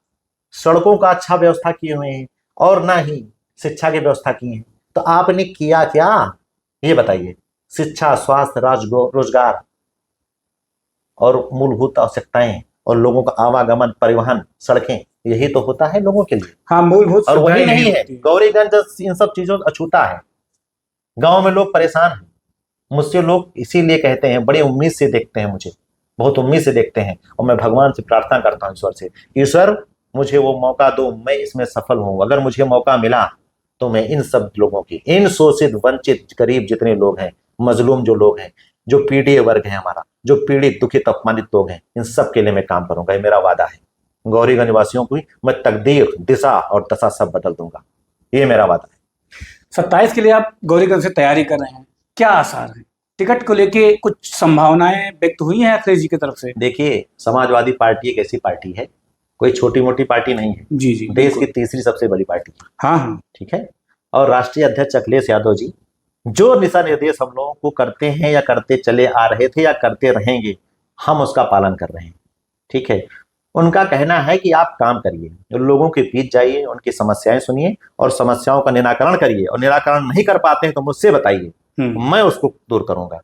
सड़कों का अच्छा व्यवस्था किए हुए हैं, और ना ही शिक्षा की व्यवस्था की है। तो आपने किया क्या, ये बताइए। शिक्षा, स्वास्थ्य, रोजगार और मूलभूत आवश्यकताएं और लोगों का आवागमन, परिवहन, सड़कें, यही तो होता है लोगों के लिए। हाँ, मूलभूत, और वही नहीं है। गौरीगंज इन सब चीजों अछूता है, गांव में लोग परेशान हैं। मुझसे लोग इसीलिए कहते हैं, बड़ी उम्मीद से देखते हैं मुझे, बहुत उम्मीद से देखते हैं, और मैं भगवान से प्रार्थना करता हूं ईश्वर से, ईश्वर मुझे वो मौका दो, मैं इसमें सफल हूं। अगर मुझे मौका मिला तो मैं इन सब लोगों की, इन शोषित, वंचित, गरीब जितने लोग हैं, मजलूम जो लोग हैं, जो पीड़ित वर्ग है हमारा, जो पीड़ित, दुखित, अपमानित लोग हैं, इन सब के लिए मैं काम करूंगा, ये मेरा वादा है। गौरीगंज वासियों की मैं तकदीर, दिशा और दशा सब बदल दूंगा, ये मेरा वादा है। 27 के लिए आप गौरीगंज से तैयारी कर रहे हैं, क्या आसार है? टिकट को लेके कुछ संभावनाएं व्यक्त हुई हैं अखिलेश जी की तरफ से? देखिए, समाजवादी पार्टी एक ऐसी पार्टी है, कोई छोटी मोटी पार्टी नहीं है। जी जी, देश की तीसरी सबसे बड़ी पार्टी है। हाँ हाँ, ठीक है, और राष्ट्रीय अध्यक्ष अखिलेश यादव जी जो दिशा निर्देश हम लोगों को करते हैं, या करते चले आ रहे थे, या करते रहेंगे, हम उसका पालन कर रहे हैं। ठीक है, उनका कहना है कि आप काम करिए, लोगों के बीच जाइए, उनकी समस्याएं सुनिए और समस्याओं का निराकरण करिए, और निराकरण नहीं कर पाते हैं तो मुझसे बताइए, मैं उसको दूर करूंगा।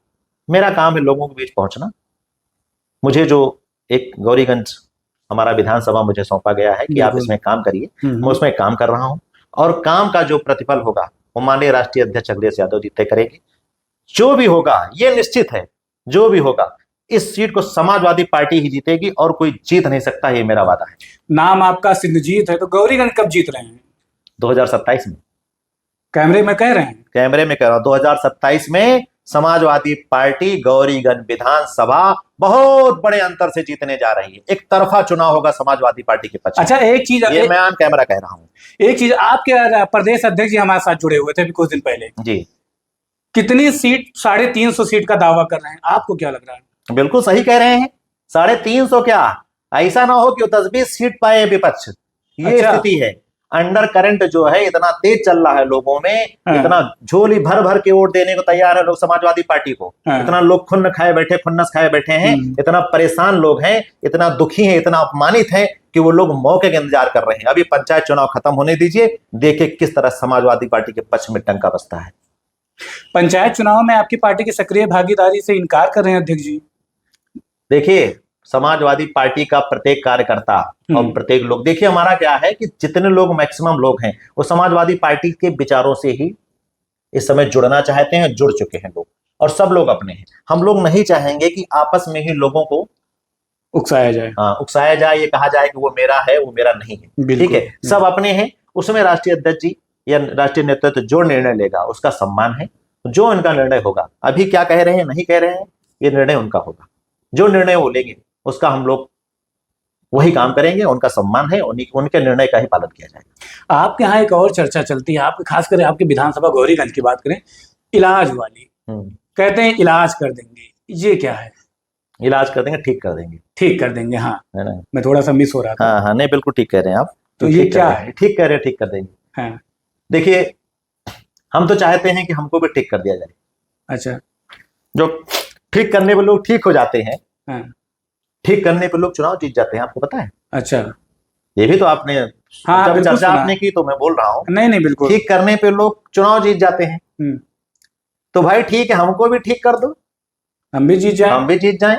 मेरा काम है लोगों के बीच पहुंचना। मुझे जो एक गौरीगंज हमारा विधानसभा मुझे सौंपा गया है कि आप इसमें काम करिए, मैं उसमें काम कर रहा हूं, और काम का जो प्रतिफल होगा वो माननीय राष्ट्रीय अध्यक्ष अखिलेश यादव जी तय करेंगे। जो भी होगा, ये निश्चित है, जो भी होगा, इस सीट को समाजवादी पार्टी ही जीतेगी और कोई जीत नहीं सकता, ये मेरा वादा है। नाम आपका सिंधजीत है, तो गौरीगंज कब जीत रहे हैं? 2027 में, कैमरे में कह रहे हैं? कैमरे में कह रहा हूं, 2027 में समाजवादी पार्टी गौरीगंज विधानसभा बहुत बड़े अंतर से जीतने जा रही है। एक तरफा चुनाव होगा समाजवादी पार्टी के पक्ष में। अच्छा, एक चीज, ये मैं ऑन कैमरा कह रहा हूँ। एक चीज, आपके प्रदेश अध्यक्ष जी हमारे साथ जुड़े हुए थे अभी कुछ दिन पहले। जी, कितनी सीट? 350 सीट का दावा कर रहे हैं। आपको क्या लग रहा है? बिल्कुल सही कह रहे हैं। 350 क्या, ऐसा ना हो कि 10-20 सीट पाए विपक्ष, ये अच्छा। स्थिति है। अंडर करंट जो है इतना तेज चल रहा है लोगों में, हाँ। इतना झोली भर भर के वोट देने को तैयार है लोग समाजवादी पार्टी को। हाँ। इतना लोग खुन्न खाए बैठे, खुन्नस खाए बैठे हैं, इतना परेशान लोग हैं, इतना दुखी हैं, इतना अपमानित हैं कि वो लोग मौके का इंतजार कर रहे हैं। अभी पंचायत चुनाव खत्म होने दीजिए, देखिए किस तरह समाजवादी पार्टी के पक्ष में टंका बसता है। पंचायत चुनाव में आपकी पार्टी की सक्रिय भागीदारी से इनकार कर रहे हैं अध्यक्ष जी। देखिए, समाजवादी पार्टी का प्रत्येक कार्यकर्ता और प्रत्येक लोग, देखिए हमारा क्या है कि जितने लोग, मैक्सिमम लोग हैं, वो समाजवादी पार्टी के विचारों से ही इस समय जुड़ना चाहते हैं, जुड़ चुके हैं लोग, और सब लोग अपने हैं। हम लोग नहीं चाहेंगे कि आपस में ही लोगों को उकसाया जाए। हाँ, उकसाया जाए, ये कहा जाए कि वो मेरा है, वो मेरा नहीं है। ठीक है, सब अपने हैं। उसमें राष्ट्रीय अध्यक्ष जी या राष्ट्रीय नेतृत्व जो निर्णय लेगा उसका सम्मान है। जो इनका निर्णय होगा, अभी क्या कह रहे हैं नहीं कह रहे हैं, ये निर्णय उनका होगा। जो निर्णय वो लेंगे उसका हम लोग वही काम करेंगे, उनका सम्मान है, उनके निर्णय का ही पालन किया जाएगा। आपके यहाँ एक और चर्चा चलती है, आपके खासकर आपके विधानसभा गौरीगंज की बात करें, इलाज वाली। कहते हैं इलाज कर देंगे, ये क्या है? इलाज कर देंगे, ठीक कर देंगे। ठीक कर देंगे, हाँ, है ना? मैं थोड़ा सा मिस हो रहा था। हाँ हाँ, नहीं बिल्कुल ठीक कह रहे हैं आप। तो ये क्या है? ठीक कह रहे हैं, ठीक कर देंगे। हाँ। देखिए, हम तो चाहते हैं कि हमको भी ठीक कर दिया जाए। अच्छा। जो ठीक करने पे लोग ठीक हो जाते हैं, हाँ। ठीक करने पे लोग चुनाव जीत जाते हैं, आपको पता है? अच्छा। ये भी तो आपने, हाँ, जब बिल्कुल चर्चा सुना। आपने की तो मैं बोल रहा हूँ। नहीं बिल्कुल। ठीक करने पे लोग चुनाव जीत जाते हैं। तो भाई ठीक है, हमको भी ठीक कर दो, हम भी जीत जाएं। हम भी जीत जाएं,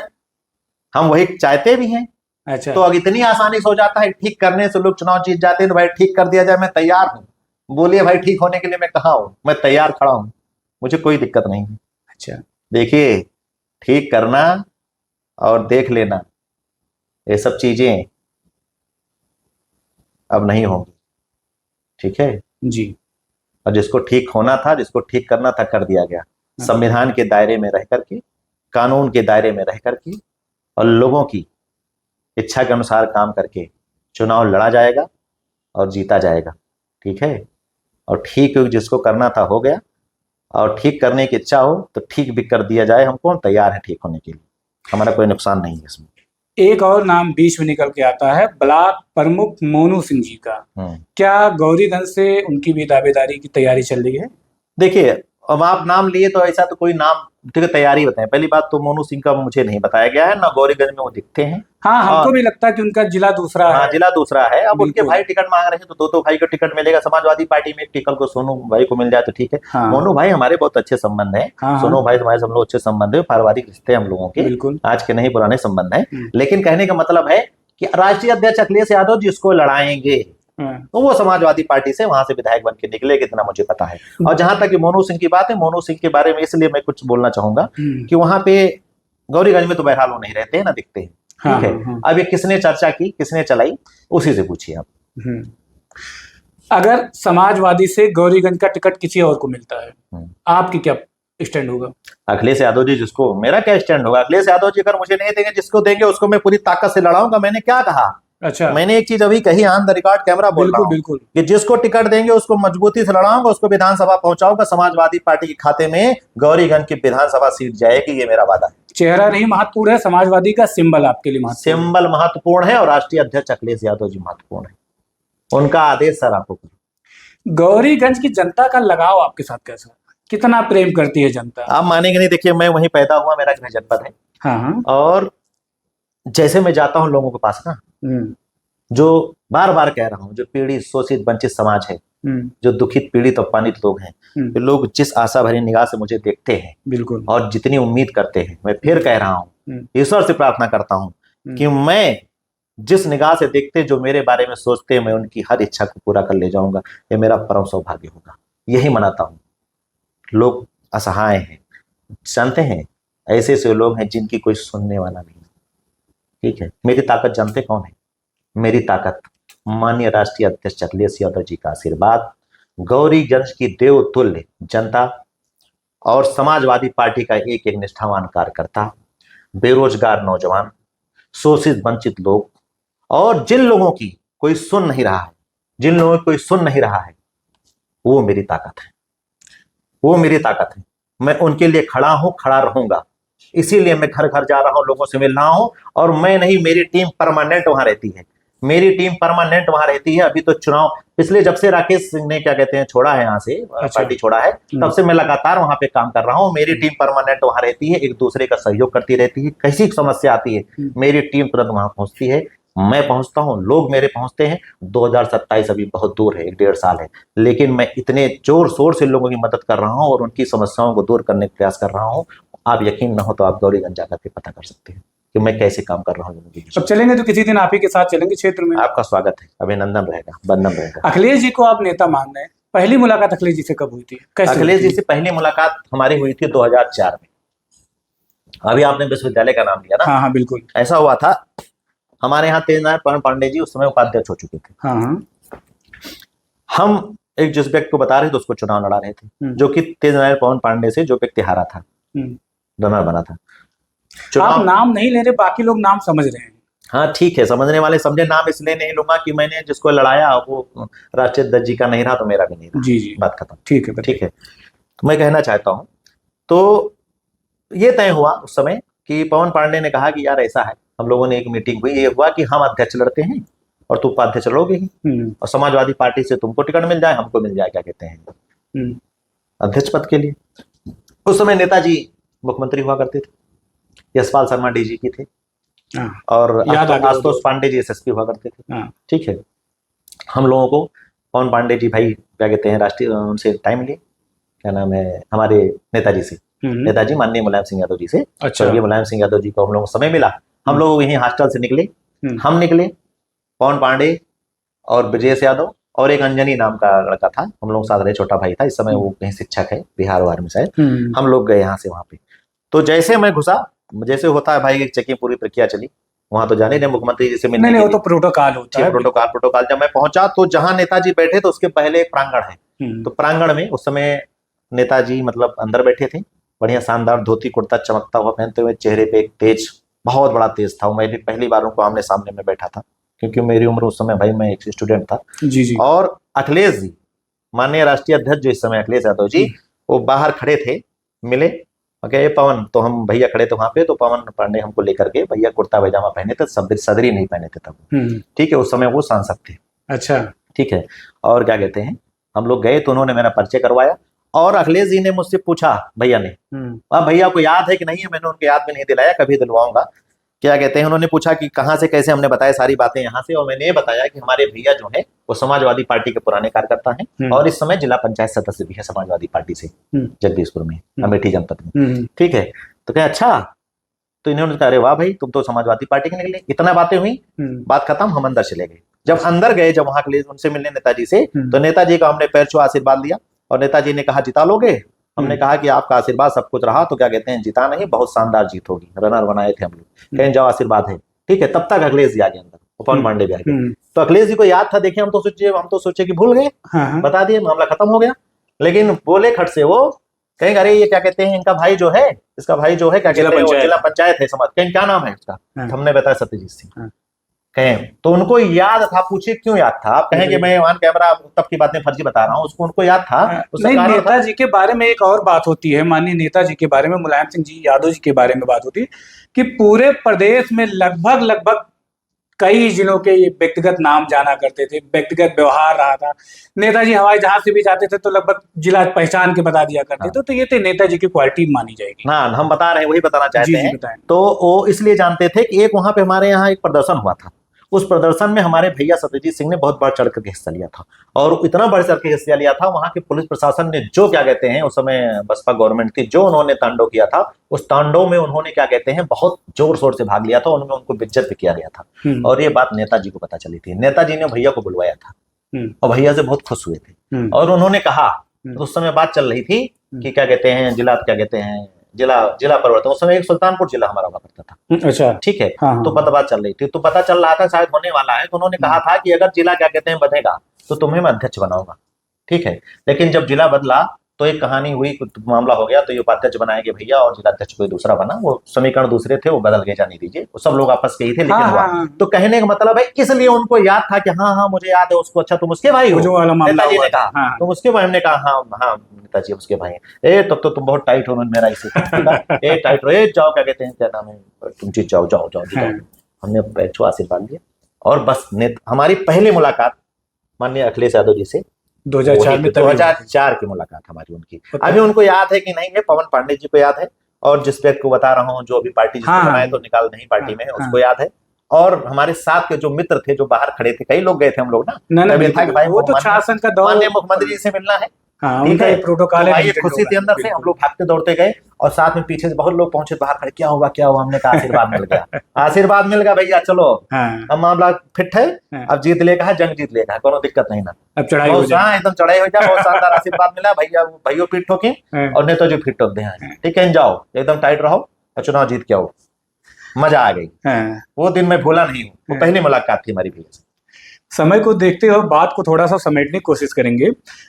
हम वही चाहते भी हैं। अच्छा। तो अगर इतनी आसानी से हो जाता है, ठीक करने से लोग चुनाव जीत जाते हैं, तो भाई ठीक कर दिया जाए, मैं तैयार हूँ। बोलिए भाई, ठीक होने के लिए मैं कहाँ हूँ, मैं तैयार खड़ा हूँ, मुझे कोई दिक्कत नहीं है। अच्छा। देखिए, ठीक करना और देख लेना, ये सब चीजें अब नहीं होंगी। ठीक है जी। और जिसको ठीक होना था, जिसको ठीक करना था, कर दिया गया। संविधान के दायरे में रह करके, कानून के दायरे में रह करके और लोगों की इच्छा के अनुसार काम करके चुनाव लड़ा जाएगा और जीता जाएगा। ठीक है, और ठीक जिसको करना था हो गया, और ठीक करने की इच्छा हो तो ठीक भी कर दिया जाए, हम कौन तैयार है ठीक होने के लिए, हमारा कोई नुकसान नहीं है इसमें। एक और नाम बीच में निकल के आता है, ब्लॉक प्रमुख मोनू सिंह जी का। क्या गौरीगंज से उनकी भी दावेदारी की तैयारी चल रही है? देखिए, अब आप नाम लिए तो ऐसा तो कोई नाम, ठीक है, तैयारी बताएं। पहली बात तो मोनू सिंह का मुझे नहीं बताया गया है, ना गौरीगंज में वो दिखते हैं। हाँ, हमको भी लगता है कि उनका जिला दूसरा है। हाँ, जिला दूसरा है। अब उनके भाई टिकट मांग रहे हैं तो दो भाई को टिकट मिलेगा। समाजवादी पार्टी में एक टिकट को सोनू भाई को मिल जाए तो ठीक है। हाँ। मोनू भाई हमारे बहुत अच्छे संबंध है। सोनू भाई तुम्हारे सब लोग अच्छे संबंध है, पारिवारिक रिश्ते हम लोगों के, आज के नहीं पुराने संबंध है। लेकिन कहने का मतलब है कि राष्ट्रीय अध्यक्ष अखिलेश यादव जिसको लड़ाएंगे तो वो समाजवादी पार्टी से वहां से विधायक बन के निकले, कितना मुझे पता है। और जहां तक कि मोनू सिंह की बात है, मोनू सिंह के बारे में इसलिए मैं कुछ बोलना चाहूंगा कि वहां पे गौरीगंज में तो बहरहाल वो नहीं रहते हैं, ना दिखते हैं। ठीक है, अब ये किसने चर्चा की, किसने चलाई, उसी से पूछिए आप। अगर समाजवादी से गौरीगंज का टिकट किसी और को मिलता है, आपकी क्या स्टैंड होगा? अखिलेश यादव जी जिसको, मेरा क्या स्टैंड होगा? अखिलेश यादव जी अगर मुझे नहीं देंगे, जिसको देंगे उसको मैं पूरी ताकत से लड़ाऊंगा। मैंने क्या कहा? अच्छा। मैंने एक चीज अभी कही ऑन द रिकॉर्ड कैमरा बोल रहा हूं कि जिसको टिकट देंगे उसको मजबूती से लड़ाऊंगा, उसको विधानसभा पहुंचाऊंगा। समाजवादी पार्टी के खाते में गौरीगंज की विधानसभा सीट जाएगी, ये मेरा वादा है। चेहरा नहीं महत्वपूर्ण है, समाजवादी का सिंबल आपके लिए महत्वपूर्ण है। सिंबल महत्वपूर्ण है और राष्ट्रीय अध्यक्ष अखिलेश यादव जी महत्वपूर्ण है, उनका आदेश सर आपको। गौरीगंज की जनता का लगाव आपके साथ कैसा है? कितना प्रेम करती है जनता? आप मानेंगे नहीं, देखिए मैं वहीं पैदा हुआ, मेरा गृह जनपद है। हाँ। और जैसे मैं जाता हूँ लोगों के पास ना, जो बार बार कह रहा हूँ, जो पीड़ित शोषित वंचित समाज है, जो दुखित पीड़ित और अपमानित लोग हैं, लोग जिस आशा भरी निगाह से मुझे देखते हैं, बिल्कुल, और जितनी उम्मीद करते हैं, मैं फिर कह रहा हूँ, ईश्वर से प्रार्थना करता हूँ कि मैं जिस निगाह से देखते, जो मेरे बारे में सोचते, मैं उनकी हर इच्छा को पूरा कर ले जाऊंगा। ये मेरा परम सौभाग्य होगा, यही मनाता हूँ। लोग असहाय हैं, जानते हैं, ऐसे ऐसे लोग हैं जिनकी कोई सुनने वाला नहीं। ठीक है, मेरी ताकत जानते कौन है? मेरी ताकत माननीय राष्ट्रीय अध्यक्ष अखिलेश यादव जी का आशीर्वाद, गौरीगंज की देवतुल्य जनता और समाजवादी पार्टी का एक एक निष्ठावान कार्यकर्ता, बेरोजगार नौजवान, शोषित वंचित लोग, और जिन लोगों की कोई सुन नहीं रहा है, जिन लोगों की कोई सुन नहीं रहा है, वो मेरी ताकत है, वो मेरी ताकत है। मैं उनके लिए खड़ा हूं, खड़ा रहूंगा। इसीलिए मैं घर घर जा रहा हूं, लोगों से मिल रहा हूं। और मैं नहीं, मेरी टीम परमानेंट वहां रहती है, मेरी टीम परमानेंट वहां रहती है। अभी तो चुनाव पिछले जब से राकेश सिंह ने क्या कहते हैं छोड़ा है यहाँ से, पार्टी छोड़ा है, तब से मैं लगातार वहां पे काम कर रहा हूँ। मेरी टीम परमानेंट वहां रहती है, एक दूसरे का सहयोग करती रहती है। कैसी समस्या आती है, मेरी टीम तुरंत वहां पहुंचती है, मैं पहुंचता हूं, लोग मेरे पहुंचते हैं। 2027 अभी बहुत दूर है, 1.5 साल है, लेकिन मैं इतने जोर शोर से लोगों की मदद कर रहा हूं और उनकी समस्याओं को दूर करने का प्रयास कर रहा हूं। आप यकीन ना हो तो आप गौरीगंज जाकर के पता कर सकते हैं कि मैं कैसे काम कर रहा हूँ। अब चलेंगे तो किसी दिन आप ही के साथ चलेंगे क्षेत्र में। आपका स्वागत है, अभिनंदन रहेगा, वंदन रहेगा। अखिलेश जी को आप नेता मान रहे हैं, पहली मुलाकात अखिलेश जी से कब हुई थी? अखिलेश जी से पहली मुलाकात हमारी हुई थी 2004 में। अभी आपने विश्वविद्यालय का नाम लिया ना? हाँ हाँ बिल्कुल। ऐसा हुआ था, हमारे यहाँ तेजनारायण पवन पांडे जी उस समय उपाध्यक्ष हो चुके थे। हाँ हाँ। हम एक जिस व्यक्ति को बता रहे थे उसको चुनाव लड़ा रहे थे, जो कि तेजनारायण पवन पांडे से जो व्यक्ति हारा था, डोनर बना था। आप नाम नहीं ले रहे, बाकी लोग नाम समझ रहे हैं। हाँ ठीक है, समझने वाले समझे। नाम इसलिए नहीं लूंगा कि मैंने जिसको लड़ाया वो राष्ट्रीय अध्यक्ष जी का नहीं रहा तो मेरा भी नहीं रहा। जी जी, बात खत्म। ठीक है ठीक है। तो मैं कहना चाहता हूँ, तो ये तय हुआ उस समय कि पवन पांडे ने कहा कि यार ऐसा है, हम लोगों ने एक मीटिंग हुई, ये हुआ कि हम अध्यक्ष लड़ते हैं और तुम उपाध्यक्ष लड़ोगे ही, और समाजवादी पार्टी से तुमको टिकट मिल जाए, हमको मिल जाए क्या कहते हैं अध्यक्ष पद के लिए। उस समय नेताजी मुख्यमंत्री हुआ करते थे, यशपाल शर्मा डीजी की थे, और आशुतोष पांडे जी एसएसपी हुआ करते थे। ठीक है। हम लोगों को पवन पांडे जी भाई क्या कहते हैं राष्ट्रीय उनसे टाइम लिए, क्या नाम है हमारे नेताजी से, नेताजी माननीय मुलायम सिंह यादव जी से। अच्छा। मुलायम सिंह यादव जी को हम लोगों को समय मिला, हम लोग यहीं हॉस्टल से निकले, हम निकले, पवन पांडे और ब्रजेश यादव और एक अंजनी नाम का लड़का था, हम लोग साथ रहे, छोटा भाई था, इस समय वो कहीं शिक्षक है बिहार वार में शायद। हम लोग गए यहाँ से वहां पे। तो जैसे मैं घुसा, जैसे होता है भाई, एक चेकिंग पूरी प्रक्रिया चली, वहां तो जाने मुख्यमंत्री जी से मिलने नहीं, वो तो प्रोटोकॉल होता है, प्रोटोकॉल। जब मैं पहुंचा तो जहां नेताजी बैठे तो उसके पहले एक प्रांगण है, तो प्रांगण में उस समय नेताजी मतलब अंदर बैठे थे, बढ़िया शानदार धोती कुर्ता चमकता हुआ पहनते हुए, चेहरे पे एक तेज, बहुत बड़ा तेज था। मैं पहली बार उनको आमने सामने में बैठा था, क्योंकि मेरी उम्र उस समय भाई मैं एक स्टूडेंट था। जी जी। और अखिलेश जी, माननीय राष्ट्रीय अध्यक्ष जो इस समय अखिलेश यादव जी, वो बाहर खड़े थे, मिले, ये पवन, तो हम भैया खड़े थे वहां पे, तो पवन पांडे हमको लेकर के, भैया कुर्ता पैजामा पहने थे, सदरी नहीं पहने थे तब। ठीक है, उस समय वो सांसद थे। अच्छा। ठीक है। और क्या कहते हैं, हम लोग गए तो उन्होंने मेरा परिचय करवाया, और अखिलेश जी ने मुझसे पूछा, भैया ने, अब भैया को याद है कि नहीं है, मैंने उनको याद भी नहीं दिलाया, कभी दिलवाऊंगा। क्या कहते हैं, उन्होंने पूछा कि कहाँ से कैसे, हमने बताया सारी बातें यहाँ से, और मैंने ये बताया कि हमारे भैया जो है वो समाजवादी पार्टी के पुराने कार्यकर्ता हैं, और इस समय जिला पंचायत सदस्य भी है समाजवादी पार्टी से जगदीशपुर में, अमेठी जनपद में। ठीक है। तो क्या अच्छा, तो इन्होंने कहा अरे वाह भाई, तुम तो समाजवादी पार्टी के निकले। इतना बातें हुई, बात खत्म, हम अंदर चले गए। जब अंदर गए, जब वहां के लिए उनसे मिलने नेताजी से, तो नेताजी का हमने पैर छुआ आशीर्वाद लिया, और नेताजी ने कहा जिता लोगे? हमने कहा कि आपका आशीर्वाद सब कुछ रहा, तो क्या कहते हैं जिता नहीं, बहुत शानदार जीत होगी, रनर बनाए थे हम लोग, कहीं जाओ आशीर्वाद है। ठीक है। तब तक अखिलेश जी आ गए अंदर, पवन पांडे भी आ गए। तो अखिलेश जी को याद था, देखिए हम तो सोचे कि भूल गए, बता दिए, मामला खत्म हो गया। लेकिन बोले खट से वो, कहेंगे अरे ये क्या कहते हैं, इनका भाई जो है, इसका भाई जो है क्या कहते हैं, जिला पंचायत है समाज, कहीं क्या नाम है उसका, हमने बताया सत्यजीत सिंह। कहें तो उनको याद था, पूछे क्यों याद था, आप कहेंगे मैं ऑन कैमरा तब की बातें फर्जी बता रहा हूँ, उसको उनको याद था। नहीं, नेताजी के बारे में एक और बात होती है, माननीय नेताजी के बारे में, मुलायम सिंह जी यादव जी के बारे में बात होती है कि पूरे प्रदेश में लगभग कई जिलों के ये व्यक्तिगत नाम जाना करते थे, व्यक्तिगत व्यवहार रहा था। नेताजी हवाई जहाज से भी जाते थे तो लगभग जिला पहचान के बता दिया करते थे। तो ये तो नेताजी की क्वालिटी मानी जाएगी। हाँ, हम बता रहे हैं, वही बताना चाहते हैं। तो वो इसलिए जानते थे कि एक वहां पे हमारे यहाँ एक प्रदर्शन हुआ था, उस प्रदर्शन में हमारे भैया सत्यजीत सिंह ने बहुत बढ़ चढ़ करके हिस्सा लिया था, और इतना बढ़ चढ़ के हिस्सा लिया था, वहां के पुलिस प्रशासन ने जो क्या कहते हैं, उस समय बसपा गवर्नमेंट थी, जो उन्होंने तांडव किया था, उस तांडव में उन्होंने क्या कहते हैं बहुत जोर शोर से भाग लिया था, उनमें उनको बेइज्जत भी किया गया था। और ये बात नेताजी को पता चली थी, नेताजी ने भैया को बुलवाया था, और भैया से बहुत खुश हुए थे, और उन्होंने कहा, उस समय बात चल रही थी कि क्या कहते हैं जिला क्या कहते हैं जिला जिला परिवर्तन, उस समय एक सुल्तानपुर जिला हमारा हुआ करता था, अच्छा। ठीक है। हाँ, हाँ। तो बात चल रही थी, तो पता चल रहा था शायद होने वाला है, तो उन्होंने कहा था कि अगर जिला क्या कहते हैं बनेगा तो तुम्हें मैं अध्यक्ष बनाऊंगा, ठीक है। लेकिन जब जिला बदला तो एक कहानी हुई, कुछ मामला हो गया, तो ये उपाध्यक्ष बनाएंगे भैया और जिलाध्यक्ष कोई दूसरा बना, वो समीकरण दूसरे थे, वो बदल गए, जाने दीजिए, वो सब लोग आपस के ही थे, लेकिन हाँ, हुआ। हाँ, तो कहने का मतलब है इसलिए उनको याद था कि हाँ हाँ मुझे याद है उसको, अच्छा तुम उसके भाई वो हो, जो वाला मामला नेताजी हुआ ने था। कहा हाँ। तुम उसके भाई, हमने कहा हाँ हाँ नेताजी उसके भाई हैं। तब तो तुम बहुत टाइट हो मेरा, इसे टाइट हो, जाओ क्या कहते हैं, क्या नाम है, तुम जीत जाओ, जाओ जाओ जीत जाओ। हाँ। हमने बैठो आशीर्वाद दिया और बस हमारी पहली मुलाकात माननीय अखिलेश यादव जी से 2004 में, 2004 की मुलाकात हमारी उनकी, अभी उनको याद है कि नहीं है, पवन पांडे जी को याद है, और जिस व्यक्ति को बता रहा हूँ जो अभी पार्टी जिसको हाँ, बनाए तो निकाल नहीं पार्टी हाँ, में, हाँ। उसको याद है। और हमारे साथ के जो मित्र थे जो बाहर खड़े थे, कई लोग गए थे हम लोग ना, ना तब ये था कि भाई वो तो शासन का दौर, माननीय मुख्यमंत्री जी से मिलना है, हाँ, ठीक उनका है। एक प्रोटोकॉल तो है, भाई ये limited खुशी लोग थी हैं, अंदर से, हम लोग भागते दौड़ते गए और साथ में पीछे से बहुत लोग पहुंचे बाहर खड़े, क्या होगा क्या हुआ, हमने कहा आशीर्वाद मिल गया, आशीर्वाद मिल गया भैया, चलो हाँ, अब मामला फिट है, हाँ। अब जीत लेगा है, जंग जीत लेगा है, कोनो दिक्कत नहीं ना, अब चढ़ाई हो बहुत जाए। एकदम चढ़ाई हो जाए, बहुत शानदार आशीर्वाद मिला भैया, भाइयों पीठ ठोके हाँ। और नेताजी पीठ ठोक दे, ठीक है, जाओ एकदम टाइट रहो और चुनाव जीत के आओ, मजा आ गई। हाँ। वो दिन मैं भूला नहीं हूँ, वो हाँ। पहली मुलाकात थी हमारी भैया से। समय को देखते हुए बात को थोड़ा सा समेटने की कोशिश करेंगे।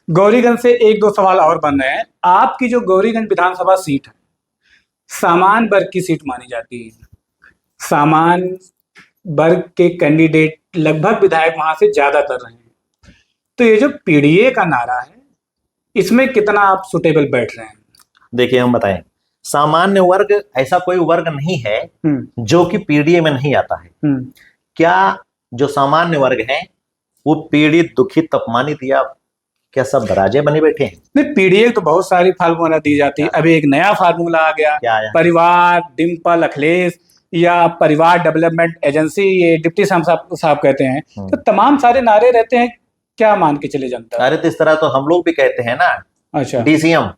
गौरीगंज से एक दो सवाल और बन रहे हैं। आपकी जो गौरीगंज विधानसभा सीट है, सामान्य वर्ग की सीट मानी जाती है, सामान्य वर्ग के कैंडिडेट लगभग विधायक वहां से ज्यादातर रहे हैं, तो ये जो पीडीए का नारा है, इसमें कितना आप सुटेबल बैठ रहे हैं? देखिए हम बताएं, सामान्य वर्ग ऐसा कोई वर्ग नहीं है जो कि पीडीए में नहीं आता है। क्या जो सामान्य वर्ग है वो पीड़ित, दुखित, अपमानित या क्या सब दराजे बने बैठे हैं? नहीं, पीडीए तो बहुत सारी फार्मूला दी जाती है, अभी एक नया फार्मूला आ गया, क्या आया? परिवार डिम्पल अखिलेश या परिवार डेवलपमेंट एजेंसी, ये डिप्टी साहब कहते हैं, तो तमाम सारे नारे रहते हैं, क्या मान के चले जनता? अरे तो इस तरह तो हम लोग भी कहते हैं ना। अच्छा, डीसीएम।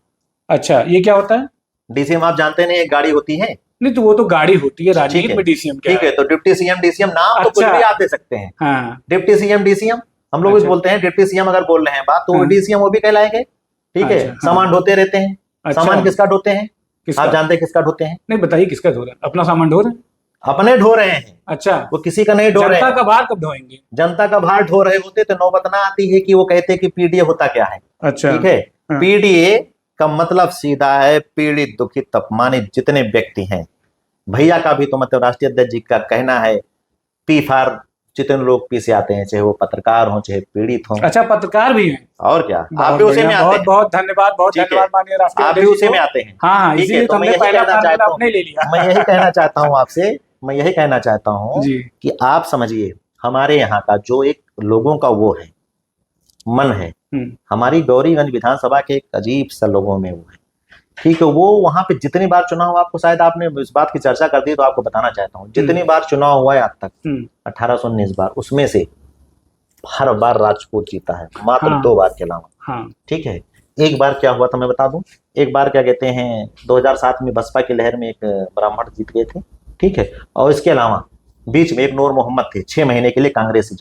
अच्छा, ये क्या होता है? डीसीएम आप जानते नहीं, एक गाड़ी होती है। नहीं तो वो तो गाड़ी होती है, राजनीति में डीसीएम क्या ठीक है, तो डिप्टी सीएम डीसीएम नाम तो कुछ अच्छा। भी आप दे सकते हैं। हाँ, डिप्टी सीएम डीसीएम हम लोग अच्छा। बोलते हैं, डिप्टी सीएम अगर बोल रहे हैं बात तो डीसीएम वो भी कहलाएंगे, ठीक है। अच्छा, हाँ। सामान ढोते रहते हैं। अच्छा। सामान किसका ढोते हैं? किसका? आप जानते हैं किसका ढोते हैं? नहीं, बताइए किसका धो रहे हैं? अपना सामान ढो रहे हैं? अपने ढो रहे हैं। अच्छा, वो किसी का नहीं ढो रहे जनता हैं। का भार कब ढोएंगे? जनता का भार ढो रहे होते तो नौबत ना आती है कि वो कहते कि पीडीए होता क्या है। अच्छा, ठीक है, हाँ। पीडीए का मतलब सीधा है पीड़ित, दुखित, अपमानित जितने व्यक्ति हैं। भैया का भी तो मतलब राष्ट्रीय अध्यक्ष जी का कहना है पी फॉर जितने लोग पी से आते हैं, चाहे वो पत्रकार हो चाहे पीड़ित हो। अच्छा, पत्रकार भी हैं? और क्या, आप भी उसी में आते बहुत हैं। बहुत धन्यवाद, बहुत ठीक है, धन्यवाद माननीय राष्ट्रीय आप भी अध्यक्ष उसी जी में को। आते हैं। हाँ, ठीक है, इसीलिए तो तो मैं हमने यही पहला कहना फार्मूला चाहता हूँ, अपने ले लिया। मैं यही कहना चाहता हूँ आपसे, मैं यही कहना चाहता हूँ जी। कि आप समझिए हमारे यहाँ का जो एक लोगों का वो है, मन है, हमारी गौरीगंज विधानसभा के एक अजीब सा लोगों में वो है, ठीक है। वो वहां पे जितनी बार चुनाव, आपको शायद आपने इस बात की चर्चा कर दी तो आपको बताना चाहता हूँ, जितनी बार चुनाव हुआ है आज तक 1819 बार, उसमें से हर बार राजपूत जीता है, मात्र 2 बार के अलावा। हाँ। ठीक है, एक बार क्या हुआ था मैं बता दूं, एक बार क्या कहते हैं 2007 में बसपा की लहर में एक ब्राह्मण जीत गए थे, ठीक है। और इसके अलावा बीच में एक नूर मोहम्मद थे, 6 महीने के लिए कांग्रेस से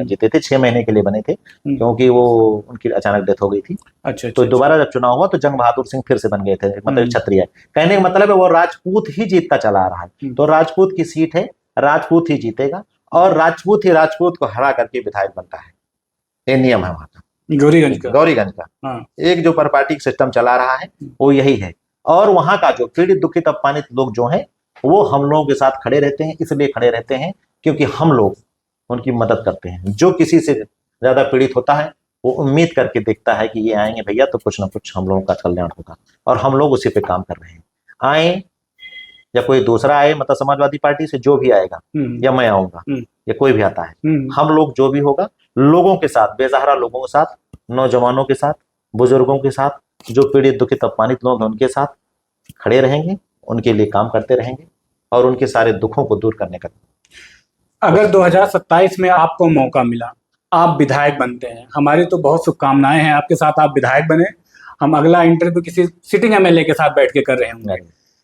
जीते थे, 6 महीने के लिए बने थे, क्योंकि वो उनकी अचानक डेथ हो गई थी। अच्छा, तो दोबारा जब चुनाव हुआ तो जंग बहादुर सिंह फिर से बन गए थे, मतलब क्षत्रिय। कहने का मतलब है वो राजपूत ही जीतता चला आ रहा है, तो राजपूत की सीट है, राजपूत ही जीतेगा और राजपूत ही राजपूत को हरा करके विधायक बनता है। ये नियम है वहां का, गौरीगंज का। हाँ। एक जो परपार्टी सिस्टम चला रहा है वो यही है। और वहां का जो पीड़ित, दुखित, अपमानित लोग जो हैं वो हम लोगों के साथ खड़े रहते हैं, इसलिए खड़े रहते हैं क्योंकि हम लोग उनकी मदद करते हैं। जो किसी से ज्यादा पीड़ित होता है वो उम्मीद करके देखता है कि ये आएंगे भैया तो कुछ ना कुछ हम लोगों का कल्याण होगा, और हम लोग उसी पे काम कर रहे हैं। आए या कोई दूसरा आए, मतलब समाजवादी पार्टी से जो भी आएगा, या मैं आऊंगा या कोई भी आता है, हम लोग जो भी होगा लोगों के साथ, बेसहारा लोगों के साथ, नौजवानों के साथ, बुजुर्गों के साथ, जो पीड़ित, दुखित, अपमानित लोग हैं उनके साथ खड़े रहेंगे, उनके लिए काम करते रहेंगे और उनके सारे दुखों को दूर करने का। अगर 2027 में आपको मौका मिला, आप विधायक बनते हैं, हमारी तो बहुत शुभकामनाएं हैं आपके साथ, आप विधायक बने। हम अगला इंटरव्यू किसी सिटिंग एमएलए के साथ बैठ के कर रहे होंगे।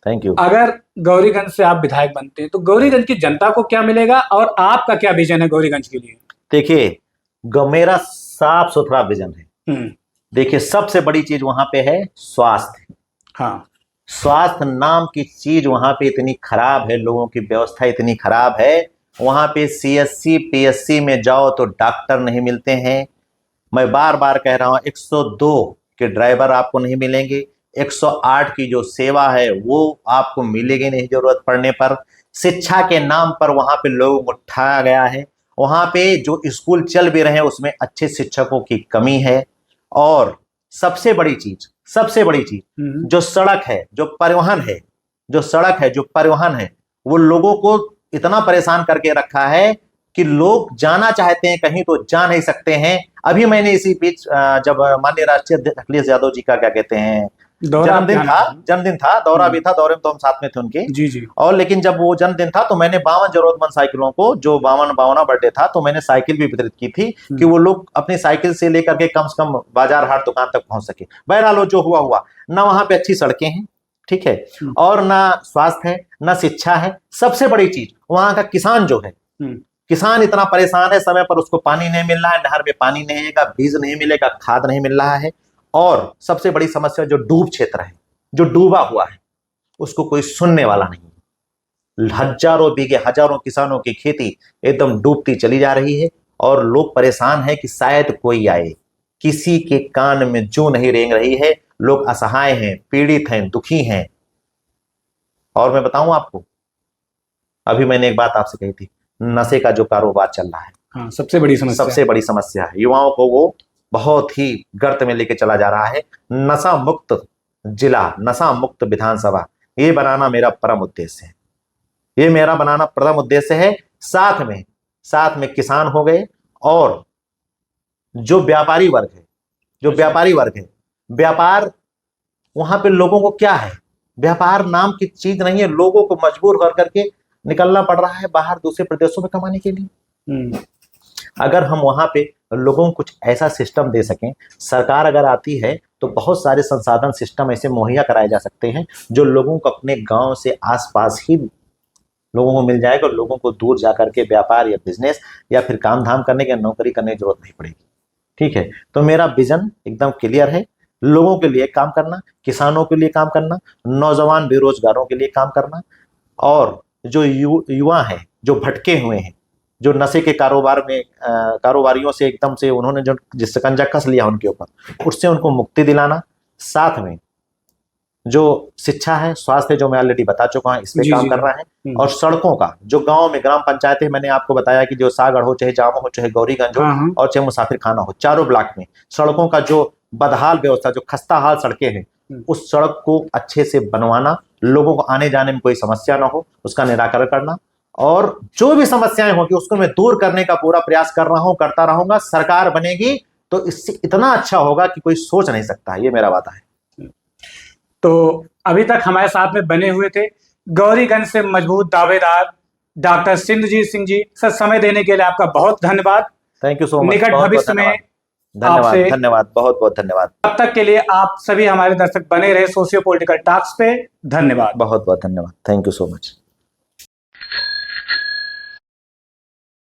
Thank you. अगर गौरीगंज से आप विधायक बनते हैं तो गौरीगंज की जनता को क्या मिलेगा और आपका क्या विजन है गौरीगंज के लिए? देखिए, मेरा साफ सुथरा विजन है। देखिए, सबसे बड़ी चीज वहां पे है स्वास्थ्य। हाँ। स्वास्थ्य नाम की चीज वहां पे इतनी खराब है, लोगों की व्यवस्था इतनी खराब है। वहां पे सीएससी पीएससी में जाओ तो डॉक्टर नहीं मिलते हैं। मैं बार बार कह रहा हूं 102 के ड्राइवर आपको नहीं मिलेंगे, 108 की जो सेवा है वो आपको मिलेगी नहीं जरूरत पड़ने पर। शिक्षा के नाम पर वहां पे लोगों को ठगा गया है। वहां पे जो स्कूल चल भी रहे हैं उसमें अच्छे शिक्षकों की कमी है। और सबसे बड़ी चीज जो सड़क है, जो परिवहन है, जो परिवहन है, वो लोगों को इतना परेशान करके रखा है कि लोग जाना चाहते हैं कहीं तो जा नहीं सकते हैं। अभी मैंने इसी बीच जब माननीय राष्ट्रीय अध्यक्ष अखिलेश यादव जी का क्या कहते हैं जन्मदिन था, दौरा भी था, दौरे में तो हम साथ में थे उनके। जी जी। और लेकिन जब वो जन्मदिन था तो मैंने 52 जरूरतमंद साइकिलों को, जो 52वां बर्थडे था, तो मैंने साइकिल भी वितरित की थी कि वो लोग अपनी साइकिल से लेकर के कम से कम बाजार हाट दुकान तक पहुंच सके। बहरहाल जो हुआ ना, वहां पे अच्छी सड़कें हैं, ठीक है, और ना स्वास्थ्य है, ना शिक्षा है। सबसे बड़ी चीज वहां का किसान जो है, किसान इतना परेशान है, समय पर उसको पानी नहीं मिल रहा है, नहर में पानी नहीं मिलेगा, बीज नहीं मिलेगा, खाद नहीं मिल रहा है। और सबसे बड़ी समस्या जो डूब क्षेत्र है, जो डूबा हुआ है, उसको कोई सुनने वाला नहीं। हजारों बीघे, हजारों किसानों की खेती एकदम डूबती चली जा रही है और लोग परेशान हैं कि शायद कोई आए। किसी के कान में जूं नहीं रेंग रही है। लोग असहाय हैं, पीड़ित हैं, दुखी हैं। और मैं बताऊं आपको, अभी मैंने एक बात आपसे कही थी, नशे का जो कारोबार चल रहा है, हाँ, सबसे बड़ी समस्या है। युवाओं को वो बहुत ही गर्त में लेके चला जा रहा है। नशा मुक्त जिला, नशा मुक्त विधानसभा, ये बनाना मेरा परम उद्देश्य है। ये मेरा बनाना प्रथम उद्देश्य है। साथ में किसान हो गए और जो व्यापारी वर्ग है, व्यापार वहां पे लोगों को क्या है, व्यापार नाम की चीज नहीं है। लोगों को मजबूर कर करके निकलना पड़ रहा है बाहर दूसरे प्रदेशों में कमाने के लिए। अगर हम वहां पे लोगों को कुछ ऐसा सिस्टम दे सकें, सरकार अगर आती है तो बहुत सारे संसाधन सिस्टम ऐसे मुहैया कराए जा सकते हैं जो लोगों को अपने गांव से आसपास ही लोगों को मिल जाएगा। लोगों को दूर जाकर के व्यापार या बिजनेस या फिर काम धाम करने की, नौकरी करने की जरूरत नहीं पड़ेगी। ठीक है, तो मेरा विजन एकदम क्लियर है। लोगों के लिए काम करना, किसानों के लिए काम करना, नौजवान बेरोजगारों के लिए काम करना, और जो युवा हैं, जो भटके हुए हैं, जो नशे के कारोबार में कारोबारियों से एकदम से उन्होंने जो जिस शिकंजा कस लिया उनके ऊपर, उससे उनको मुक्ति दिलाना। साथ में जो शिक्षा है, स्वास्थ्य है, जो मैं ऑलरेडी बता चुका हूं, इस पे काम करना है। और सड़कों का जो गांव में ग्राम पंचायतें, मैंने आपको बताया कि जो सागड़ हो, चाहे जामो हो, चाहे गौरीगंज हो, और चाहे मुसाफिर खाना हो, चारों ब्लॉक में सड़कों का जो बदहाल व्यवस्था, जो खस्ता हाल सड़कें हैं, उस सड़क को अच्छे से बनवाना, लोगों को आने जाने में कोई समस्या ना हो, उसका निराकरण करना। और जो भी समस्याएं होगी उसको मैं दूर करने का पूरा प्रयास कर रहा हूं, करता रहूंगा। सरकार बनेगी तो इससे इतना अच्छा होगा कि कोई सोच नहीं सकता। ये मेरा वादा है। तो अभी तक हमारे साथ में बने हुए थे गौरीगंज से मजबूत दावेदार डॉक्टर सिंधुजीत सिंह जी। सर, समय देने के लिए आपका बहुत धन्यवाद। Thank you so much. निकट भविष्य में धन्यवाद, बहुत बहुत धन्यवाद। तब तक के लिए आप सभी हमारे दर्शक बने रहे सोशियो पॉलिटिकल टॉक्स पे। धन्यवाद, बहुत बहुत धन्यवाद। Thank you so much.